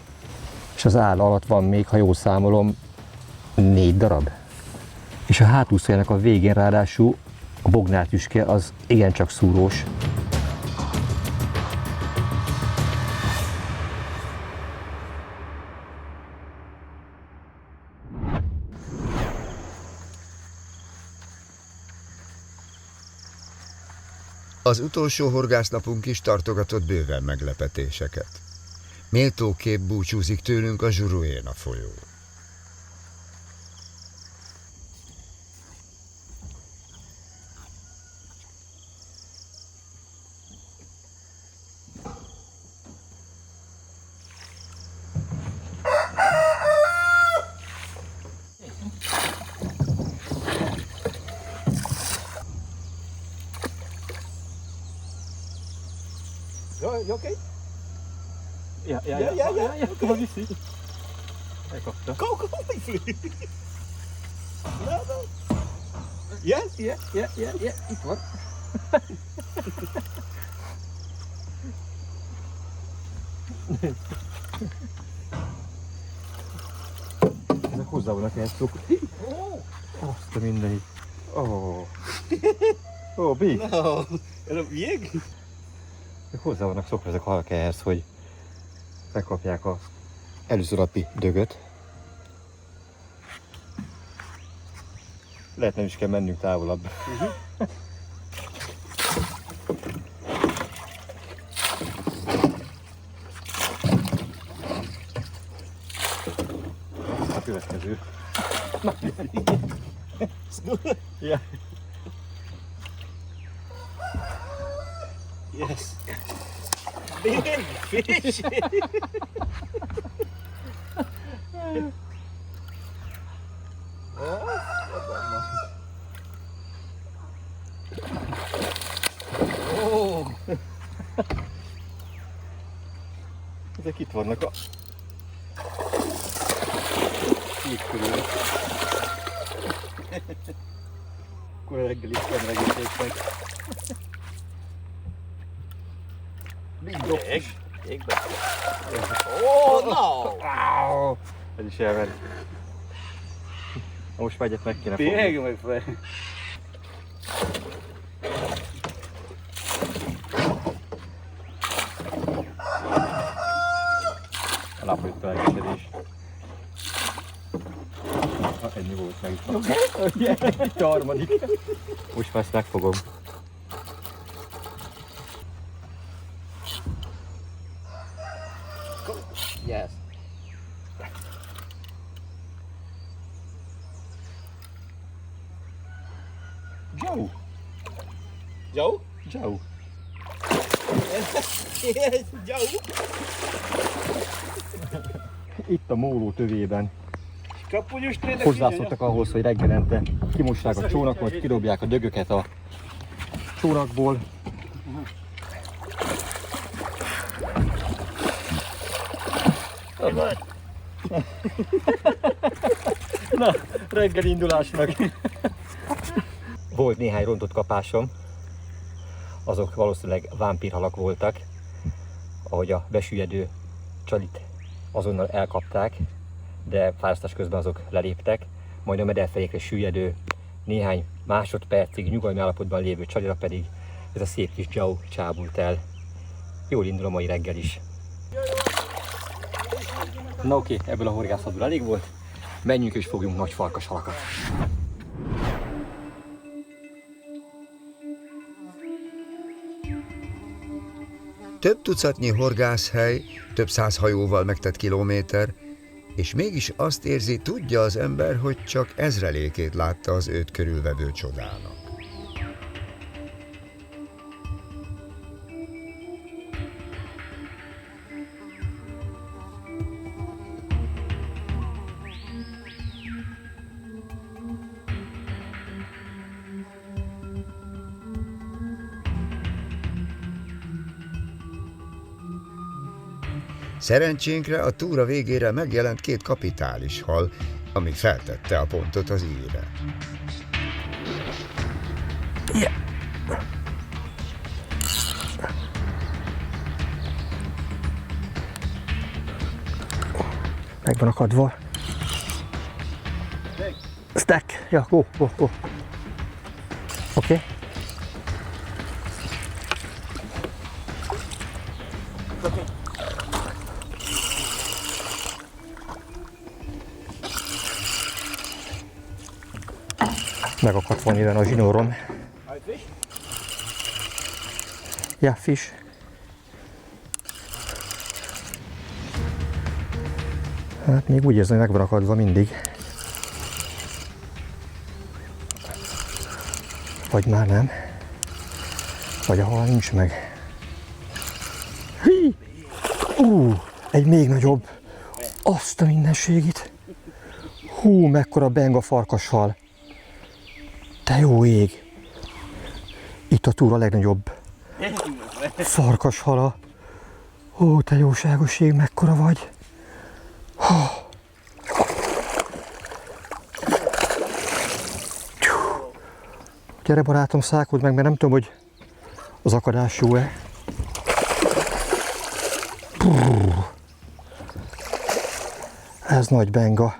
és az álla alatt van még, ha jól számolom, 4 darab. És a hátúszójának a végén ráadásul a bognártüske az igencsak szúrós. Az utolsó horgásznapunk is tartogatott bőven meglepetéseket. Méltóképp búcsúzik tőlünk a Juruena folyó. You okay? Ja. Kom maar, vissie. Elkapta. Go, my friend. No. Yes? Itt van. Ezek hozzá vannak ehhez szokni. Azt a mindenit. Oh. Oh, big. No, ez a jég? Hozzá vannak szokva ezek a halak ehhez, hogy megkapják a előzőnapi dögöt. Lehet nem is kell mennünk távolabb. A következő. Yeah. Yes. Big fish. Oh. Ezek itt vannak a híd körül. Akkor reggel is szemregítéknek. Jég. Jégben. Oh, no. Wow. Ez is elment. Most már egyet meg kéne fogni. Big, my friend. A lábhajt felkesedés. Ennyi volt meg. Oké. Itt a harmadik. Most már ezt megfogom. Yes. Joe! Joe? Joe! Yes, Joe. Itt a móló tövében Kapunyos trének. hozzászoktak ahhoz, hogy reggelente kimossák a csónakot, kidobják a dögöket a csónakból. Na, reggel indulásnak. Volt néhány rontott kapásom, azok valószínűleg vámpírhalak voltak, ahogy a besüllyedő csalit azonnal elkapták, de fárasztás közben azok leléptek, majd a mederfejékre süllyedő néhány másodpercig nyugalmi állapotban lévő csalira pedig ez a szép kis Joe csábult el. Jól indul a mai reggel is. Na oké, ebből a horgászatból elég volt, menjünk és fogjunk nagy farkas halakat. Több tucatnyi horgászhely, több száz hajóval megtett kilométer, és mégis azt érzi, tudja az ember, hogy csak ezrelékét látta az őt körülvevő csodának. Szerencsénkre a túra végére megjelent két kapitális hal, ami feltette a pontot az íre. Meg van akadva. Stack! Ja, go. Oké. Megakadt van ide a zsinórom. Ja, fish. Hát még úgy érzem, hogy meg van akadva mindig. Vagy már nem. Vagy a hal nincs meg. Hí! Egy még nagyobb. Azt a mindenségit. Hú, mekkora benga farkashal. De jó ég! Itt a túra legnagyobb farkashala. Ó, te jóságos ég, mekkora vagy! Gyere barátom, szákold meg, mert nem tudom, hogy az akadás jó-e. Ez nagy benga.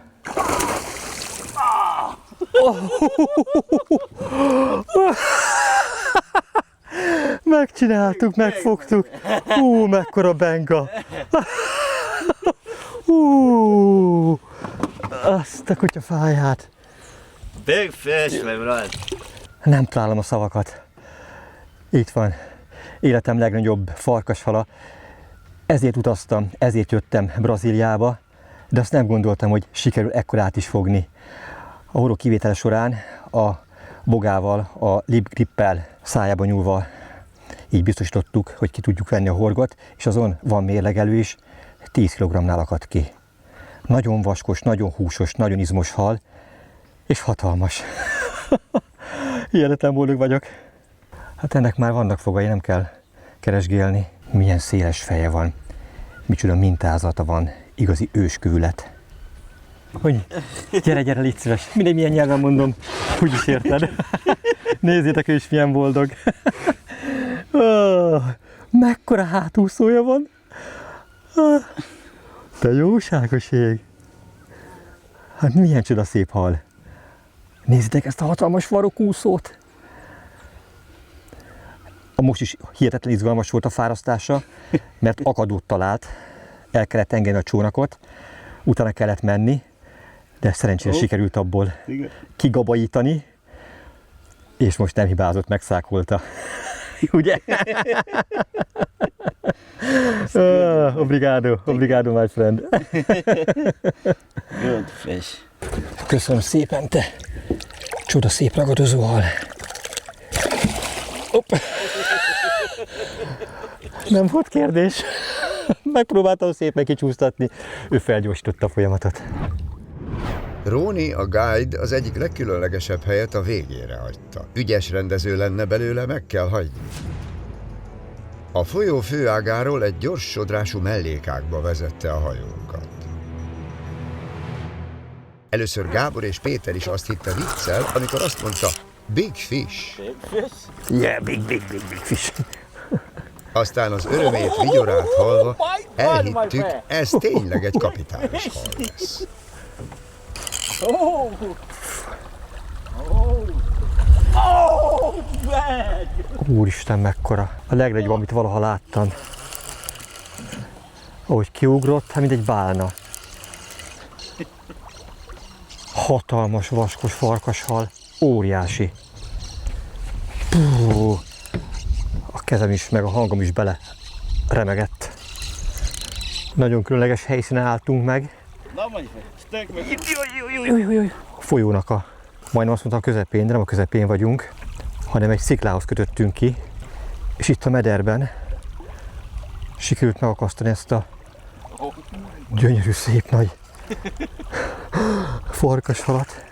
Megcsináltuk, megfogtuk. Mekkora benga. Azt a kutyafáját. Big fish, my brother. Nem találom a szavakat. Itt van. Életem legnagyobb farkashala. Ezért utaztam, ezért jöttem Brazíliába, de azt nem gondoltam, hogy sikerül ekkorát is fogni. A horog kivétele során a bogával, a lip grippel szájába nyúlva így biztosítottuk, hogy ki tudjuk venni a horgot, és azon van mérlegelő is, 10 kg-nál akadt ki. Nagyon vaskos, nagyon húsos, nagyon izmos hal, és hatalmas. Hihetetlen boldog vagyok. Hát ennek már vannak fogai, nem kell keresgélni. Milyen széles feje van, micsoda mintázata van, igazi őskövület. Hogy gyere, légy szíves, mindegy milyen nyelven mondom, úgyis érted. Nézzétek, ő is milyen boldog. Mekkora hátúszója van. Te jóságos ég. Hát milyen csoda szép hal. Nézzétek ezt a hatalmas varokúszót. Most is hihetetlen izgalmas volt a fárasztása, mert akadót talált, el kellett engedni a csónakot, utána kellett menni, de szerencsére sikerült abból kigabajítani, és most nem hibázott, megszákolta. Ugye? Obrigado, my friend. Good fish. Köszönöm szépen, te csoda szép ragadozó hal. Nem volt kérdés. Megpróbáltam szépen kicsúsztatni, ő felgyorsította a folyamatot. Róni, a guide, az egyik legkülönlegesebb helyet a végére hagyta. Ügyes rendező lenne belőle, meg kell hagyni. A folyó főágáról egy gyors sodrású mellékágba vezette a hajónkat. Először Gábor és Péter is azt hitte viccel, amikor azt mondta, big fish. Big fish? Yeah, big fish. Aztán az örömét, vigyorát hallva elhittük, ez tényleg egy kapitális hal lesz. Oh, man! Úristen, mekkora. A legnagyobb, amit valaha láttam. Ahogy kiugrott, hát mint egy bálna. Hatalmas, vaskos farkashal. Óriási. Puh. A kezem is, meg a hangom is bele remegett. Nagyon különleges helyszínen álltunk meg. A folyónak a, majdnem azt mondta a közepén, de nem a közepén vagyunk, hanem egy sziklához kötöttünk ki, és itt a mederben sikerült megakasztani ezt a gyönyörű, szép nagy farkashalat.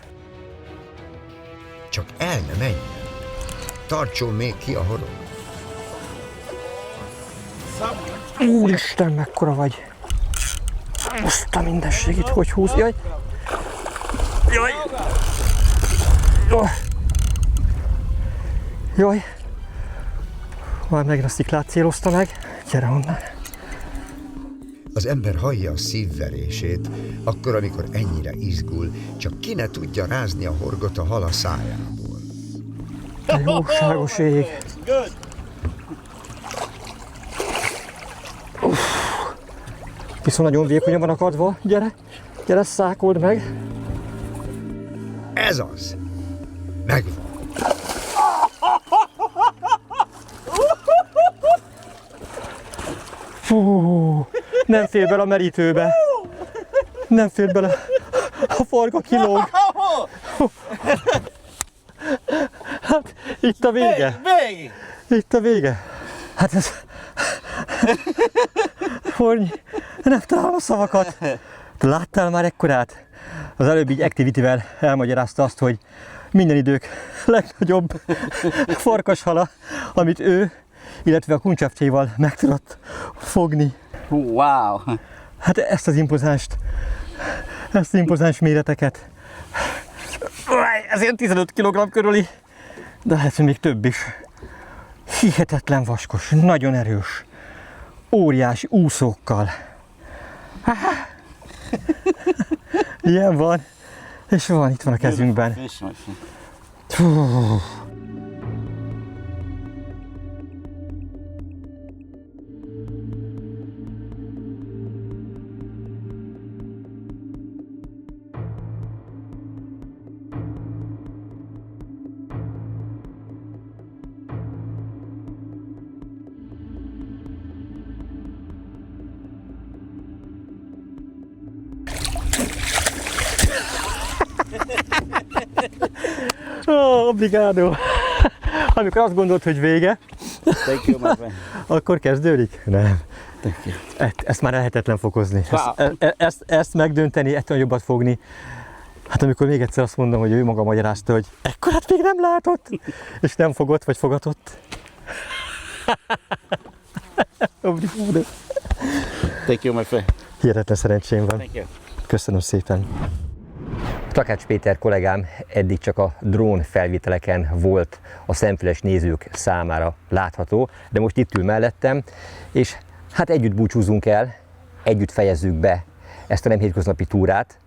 Csak el ne menjen. Tartson még ki a horog. Úristen, mekkora vagy! Azt a mindenségét, hogy húz. Jaj! Jaj! Jaj! Jaj! Már megint a sziklát célozta meg. Gyere onnan! Az ember hallja a szívverését, akkor, amikor ennyire izgul, csak ki ne tudja rázni a horgot a hal a szájából. De jóságos ég! Good. Viszont nagyon vékonyan van akadva. Gyere! Gyere, szákold meg! Ez az! Megvan! Fú, nem fér bele a merítőbe. Nem fér bele. A farka kilóg. Hát, itt a vége. Big! Itt a vége. Hát ez... Forny, nem találom a szavakat. Te láttál már ekkorát? Az előbb így Activity-vel elmagyarázta azt, hogy minden idők legnagyobb farkashala, amit ő, illetve a kuncsafcséval meg tudott fogni. Wow! Hát ezt az impozáns méreteket. Ez ilyen 15 kg körüli, de lehet, hogy még több is. Hihetetlen vaskos, nagyon erős, óriási úszókkal. Ilyen van. És van, itt van a kezünkben. Fish, my friend. Hú. Obrigado. Amikor azt gondolt, hogy vége, Thank you, my friend. akkor kezdődik? Nem. Thank you. Ezt már lehetetlen fokozni. Wow. Ezt megdönteni, ettől jobbat fogni. Hát amikor még egyszer azt mondom, hogy ő maga magyarázta, hogy ekkorát még nem látott, és nem fogott, vagy fogatott. Obrigado. Thank you, my friend. Hihetetlen szerencsém van. Thank you. Köszönöm szépen. Takács Péter kollégám eddig csak a drón felvételeken volt a szemfüles nézők számára látható, de most itt ül mellettem, és hát együtt búcsúzunk el, együtt fejezzük be ezt a nem hétköznapi túrát.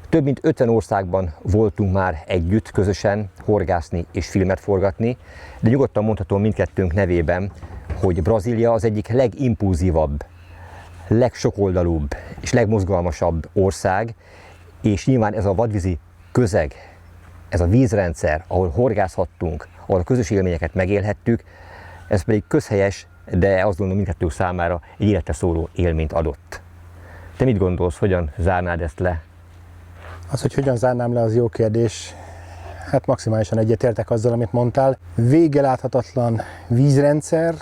Több mint 50 országban voltunk már együtt, közösen horgászni és filmet forgatni, de nyugodtan mondhatom mindkettőnk nevében, hogy Brazília az egyik legimpulzívabb, legsokoldalúbb és legmozgalmasabb ország, és nyilván ez a vadvízi közeg, ez a vízrendszer, ahol horgászhattunk, ahol a közös élményeket megélhettük, ez pedig közhelyes, de azt gondolom mindkettők számára egy életre szóló élményt adott. Te mit gondolsz, hogyan zárnád ezt le? Az, hogy hogyan zárnám le, az jó kérdés. Hát maximálisan egyetértek azzal, amit mondtál. Vége láthatatlan vízrendszer,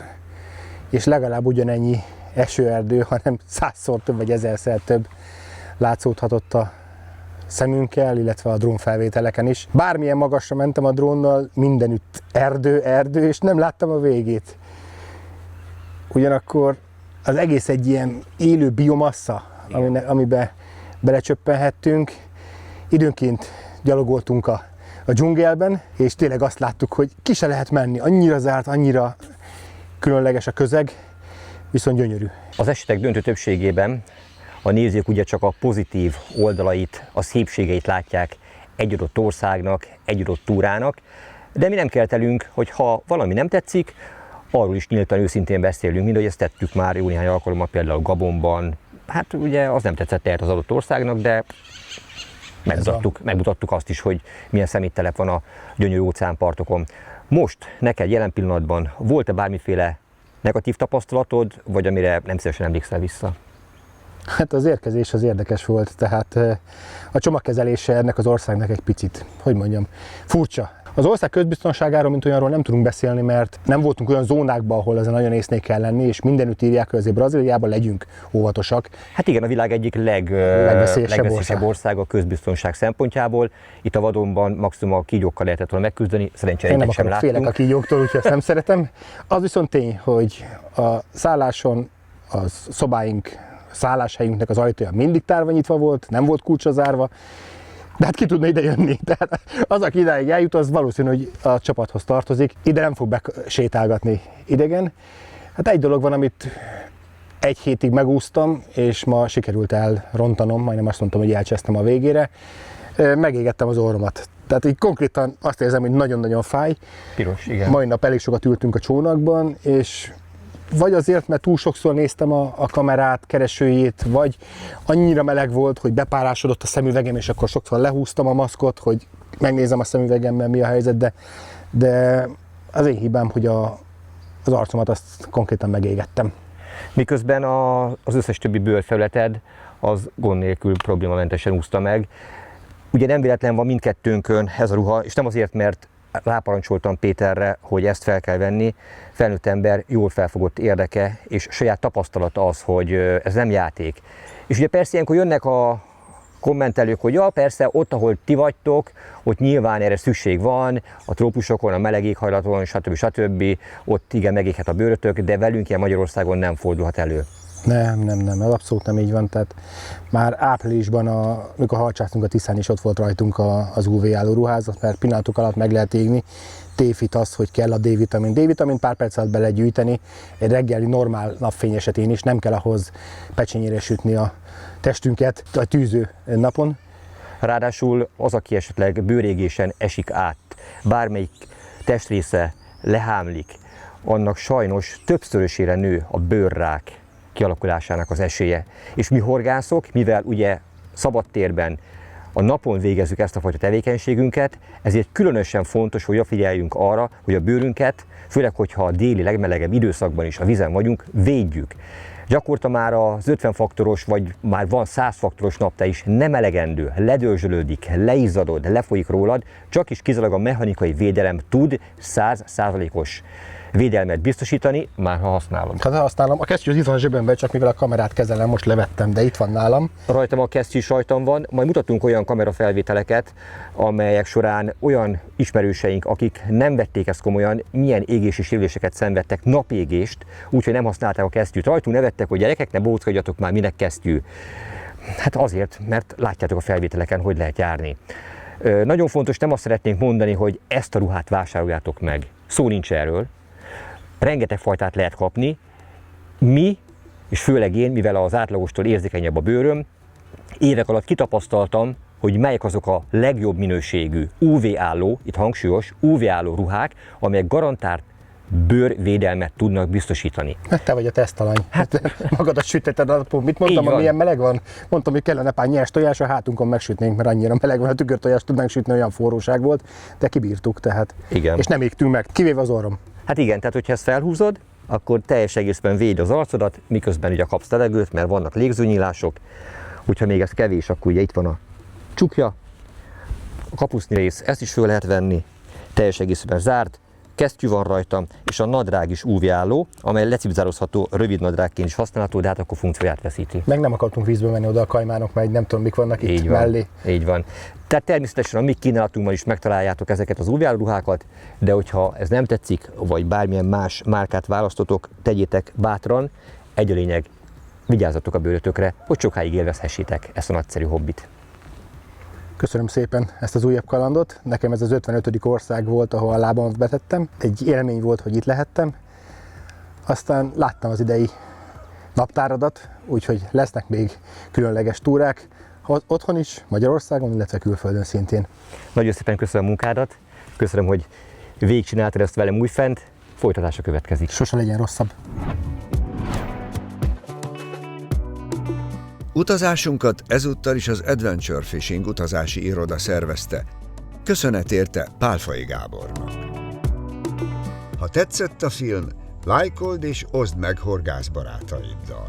és legalább ugyanennyi esőerdő, hanem 100-szor több vagy 1000-szer több látszódhatott a szemünkkel, illetve a drónfelvételeken is. Bármilyen magasra mentem a drónnal, mindenütt erdő, és nem láttam a végét. Ugyanakkor az egész egy ilyen élő biomassa, amiben belecsöppenhettünk. Időnként gyalogoltunk a dzsungelben, és tényleg azt láttuk, hogy ki se lehet menni, annyira zárt, annyira különleges a közeg, viszont gyönyörű. Az esetek döntő többségében a nézők ugye csak a pozitív oldalait, a szépségeit látják egy adott országnak, egy adott túrának, de mi nem keltelünk, hogy ha valami nem tetszik, arról is nyíltan, őszintén beszélünk, mint ahogy ezt tettük már jó néhány alkalommal, például Gabonban. Hát ugye az nem tetszett lehet az adott országnak, de megmutattuk azt is, hogy milyen szeméttelep van a gyönyörű óceánpartokon. Most neked jelen pillanatban volt-e bármiféle negatív tapasztalatod, vagy amire nem szívesen emlékszel vissza? Hát az érkezés az érdekes volt, tehát a csomagkezelése ennek az országnak egy picit, hogy mondjam, furcsa. Az ország közbiztonságáról, mint olyanról nem tudunk beszélni, mert nem voltunk olyan zónákban, ahol ezen nagyon észnél kell lenni, és mindenütt írják, hogy azért Brazíliában legyünk óvatosak. Hát igen, a világ egyik legveszélyesebb ország a közbiztonság szempontjából. Itt a vadonban maximum a kígyókkal lehetett volna megküzdeni, szerencsére Én nem sem akarok, láttunk. félek a kígyóktól, úgyhogy ezt nem szeretem. Az viszont tény, hogy a szálláson a szobáink, szálláshelyünknek az ajtója mindig tárva nyitva volt, nem volt kulcsra zárva, de hát ki tudna ide jönni. Tehát az, aki idáig eljut, az valószínű, hogy a csapathoz tartozik. Ide nem fog besétálgatni idegen. Hát egy dolog van, amit egy hétig megúsztam, és ma sikerült elrontanom, majdnem azt mondtam, hogy elcsesztem a végére. Megégettem az orromat. Tehát így konkrétan azt érzem, hogy nagyon-nagyon fáj. Piros, igen. Mai nap elég sokat ültünk a csónakban, és vagy azért, mert túl sokszor néztem a kamerát, keresőjét, vagy annyira meleg volt, hogy bepárásodott a szemüvegem, és akkor sokszor lehúztam a maszkot, hogy megnézem a szemüvegemmel mi a helyzet, de az én hibám, hogy az arcomat azt konkrétan megégettem. Miközben az összes többi bőrfelületed az gond nélkül problémamentesen úszta meg. Ugye nem véletlen van mindkettőnkön ez a ruha, és nem azért, mert ráparancsoltam Péterre, hogy ezt fel kell venni. Felnőtt ember, jól felfogott érdeke, és saját tapasztalata az, hogy ez nem játék. És ugye persze ilyenkor jönnek a kommentelők, hogy ja, persze ott, ahol ti vagytok, ott nyilván erre szükség van, a trópusokon, a meleg éghajlaton, stb. Ott igen, megéghet a bőrötök, de velünk ilyen Magyarországon nem fordulhat elő. Nem, ez abszolút nem így van. Tehát már áprilisban, amikor harcsáztunk a Tiszán is, ott volt rajtunk az UV állóruházat, mert pillanatok alatt meg lehet égni. Tévhit az, hogy kell a D-vitamin. D-vitamin pár perc alatt be lehet gyűjteni. Egy reggeli normál napfény esetén is nem kell ahhoz pecsenyére sütni a testünket a tűző napon. Ráadásul az, aki esetleg bőrégésen esik át, bármelyik testrésze lehámlik, annak sajnos többszörösére nő a bőrrák kialakulásának az esélye. És mi horgászok, mivel ugye szabadtérben a napon végezzük ezt a fajta tevékenységünket, ezért különösen fontos, hogy figyeljünk arra, hogy a bőrünket, főleg, hogyha a déli legmelegebb időszakban is a vízen vagyunk, védjük. Gyakorta már az 50 faktoros, vagy már van 100 faktoros napte is nem elegendő, ledörzsölődik, leizzadod, lefolyik rólad, csak is kizárólag a mechanikai védelem tud 100%-os védelmet biztosítani, már ha használom. Hát használom. A kesztyű az itt van a zsebemben, csak mivel a kamerát kezelem, most levettem, de itt van nálam. Rajtam a kesztyű is rajtam van, majd mutatunk olyan kamerafelvételeket, amelyek során olyan ismerőseink, akik nem vették ezt komolyan, milyen égési sérüléseket szenvedtek, napégést, úgyhogy nem használták a kesztyűt. Rajtunk nevettek, hogy gyerekek, ne bóckodjatok már, minek kesztyű. Hát azért, mert látjátok a felvételeken, hogy lehet járni. Nagyon fontos, nem azt szeretnénk mondani, hogy ezt a ruhát vásároljátok meg. Szó nincs erről. Rengeteg fajtát lehet kapni. Mi, és főleg én, mivel az átlagostól érzékenyebb a bőröm, évek alatt kitapasztaltam, hogy melyek azok a legjobb minőségű UV-álló, itt hangsúlyos, UV-álló ruhák, amelyek garantált bőrvédelmet tudnak biztosítani. Hát te vagy a tesztalany. Hát magadat sütötted alapul. Mit mondtam, hogy milyen meleg van? Mondtam, hogy kellene pár nyers tojás, a hátunkon megsütnénk, mert annyira meleg van, a tükörtojást tudnánk sütni, olyan forróság volt, de kibírtuk tehát. Igen. És nem égtünk meg, kivéve az orrom. Hát igen, tehát hogyha ezt felhúzod, akkor teljes egészben véd az arcodat, miközben ugye kapsz levegőt, mert vannak légzőnyílások. Hogyha még ez kevés, akkor ugye itt van a csukja, a kapuszni rész, ezt is föl lehet venni, teljes egészben zárt, kesztyű van rajtam, és a nadrág is UV-álló, amely lecipzározható, rövid nadrágként is használható, de hát akkor funkcióját veszíti. Meg nem akartunk vízbe menni oda a kajmánok, mert nem tudom, mik vannak itt Így van, mellé. így van. Tehát természetesen a mi kínálatunkban is megtaláljátok ezeket az UV-álló ruhákat, de hogyha ez nem tetszik, vagy bármilyen más márkát választotok, tegyétek bátran. Egy a lényeg, vigyázzatok a bőrötökre, hogy sokáig élvezhessétek ezt a nagyszerű hobbit. Köszönöm szépen ezt az újabb kalandot. Nekem ez az 55. ország volt, ahol a lábamat betettem. Egy élmény volt, hogy itt lehettem. Aztán láttam az idei naptáradat, úgyhogy lesznek még különleges túrák, otthon is, Magyarországon, illetve külföldön szintén. Nagyon szépen köszönöm a munkádat, köszönöm, hogy végigcsináltad ezt velem újfent, folytatása következik. Sose legyen rosszabb. Utazásunkat ezúttal is az Adventure Fishing utazási iroda szervezte. Köszönet érte Pálfai Gábornak. Ha tetszett a film, lájkold és oszd meg horgászbarátaiddal.